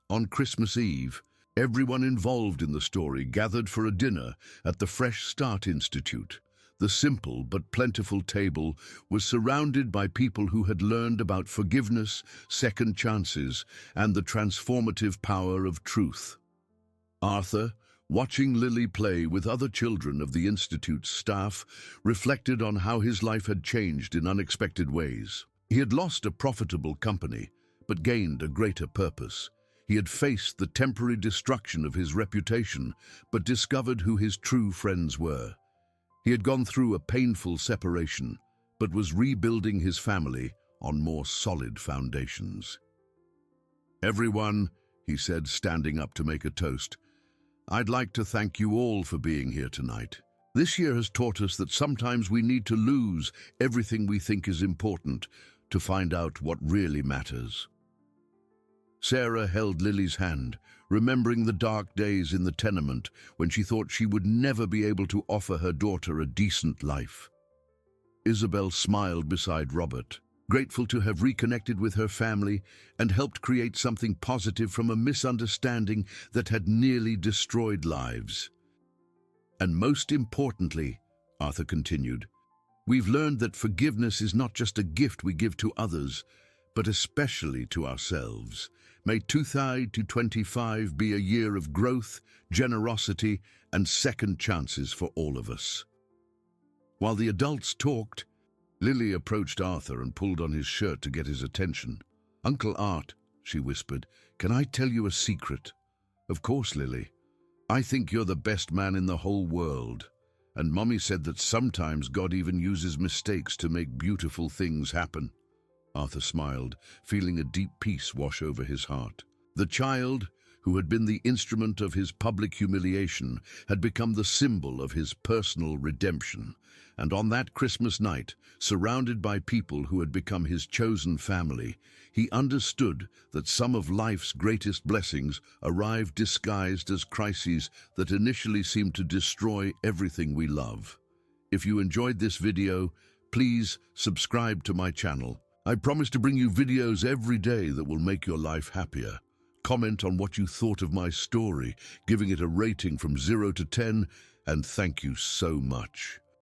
On Christmas Eve, everyone involved in the story gathered for a dinner at the Fresh Start Institute. The simple but plentiful table was surrounded by people who had learned about forgiveness, second chances, and the transformative power of truth. Arthur, watching Lily play with other children of the Institute's staff, reflected on how his life had changed in unexpected ways. He had lost a profitable company, but gained a greater purpose. He had faced the temporary destruction of his reputation, but discovered who his true friends were. He had gone through a painful separation, but was rebuilding his family on more solid foundations. "Everyone," he said, standing up to make a toast, "I'd like to thank you all for being here tonight. This year has taught us that sometimes we need to lose everything we think is important to find out what really matters." Sarah held Lily's hand, remembering the dark days in the tenement when she thought she would never be able to offer her daughter a decent life. Isabel smiled beside Robert, grateful to have reconnected with her family and helped create something positive from a misunderstanding that had nearly destroyed lives. "And most importantly," Arthur continued, "we've learned that forgiveness is not just a gift we give to others, but especially to ourselves. May 2025 be a year of growth, generosity, and second chances for all of us." While the adults talked, Lily approached Arthur and pulled on his shirt to get his attention. "Uncle Art," she whispered, "can I tell you a secret?" "Of course, Lily. I think you're the best man in the whole world. And Mommy said that sometimes God even uses mistakes to make beautiful things happen." Arthur smiled, feeling a deep peace wash over his heart. The child, who had been the instrument of his public humiliation, had become the symbol of his personal redemption. And on that Christmas night, surrounded by people who had become his chosen family, he understood that some of life's greatest blessings arrived disguised as crises that initially seemed to destroy everything we love. If you enjoyed this video, please subscribe to my channel. I promise to bring you videos every day that will make your life happier. Comment on what you thought of my story, giving it a rating from 0 to 10, and thank you so much.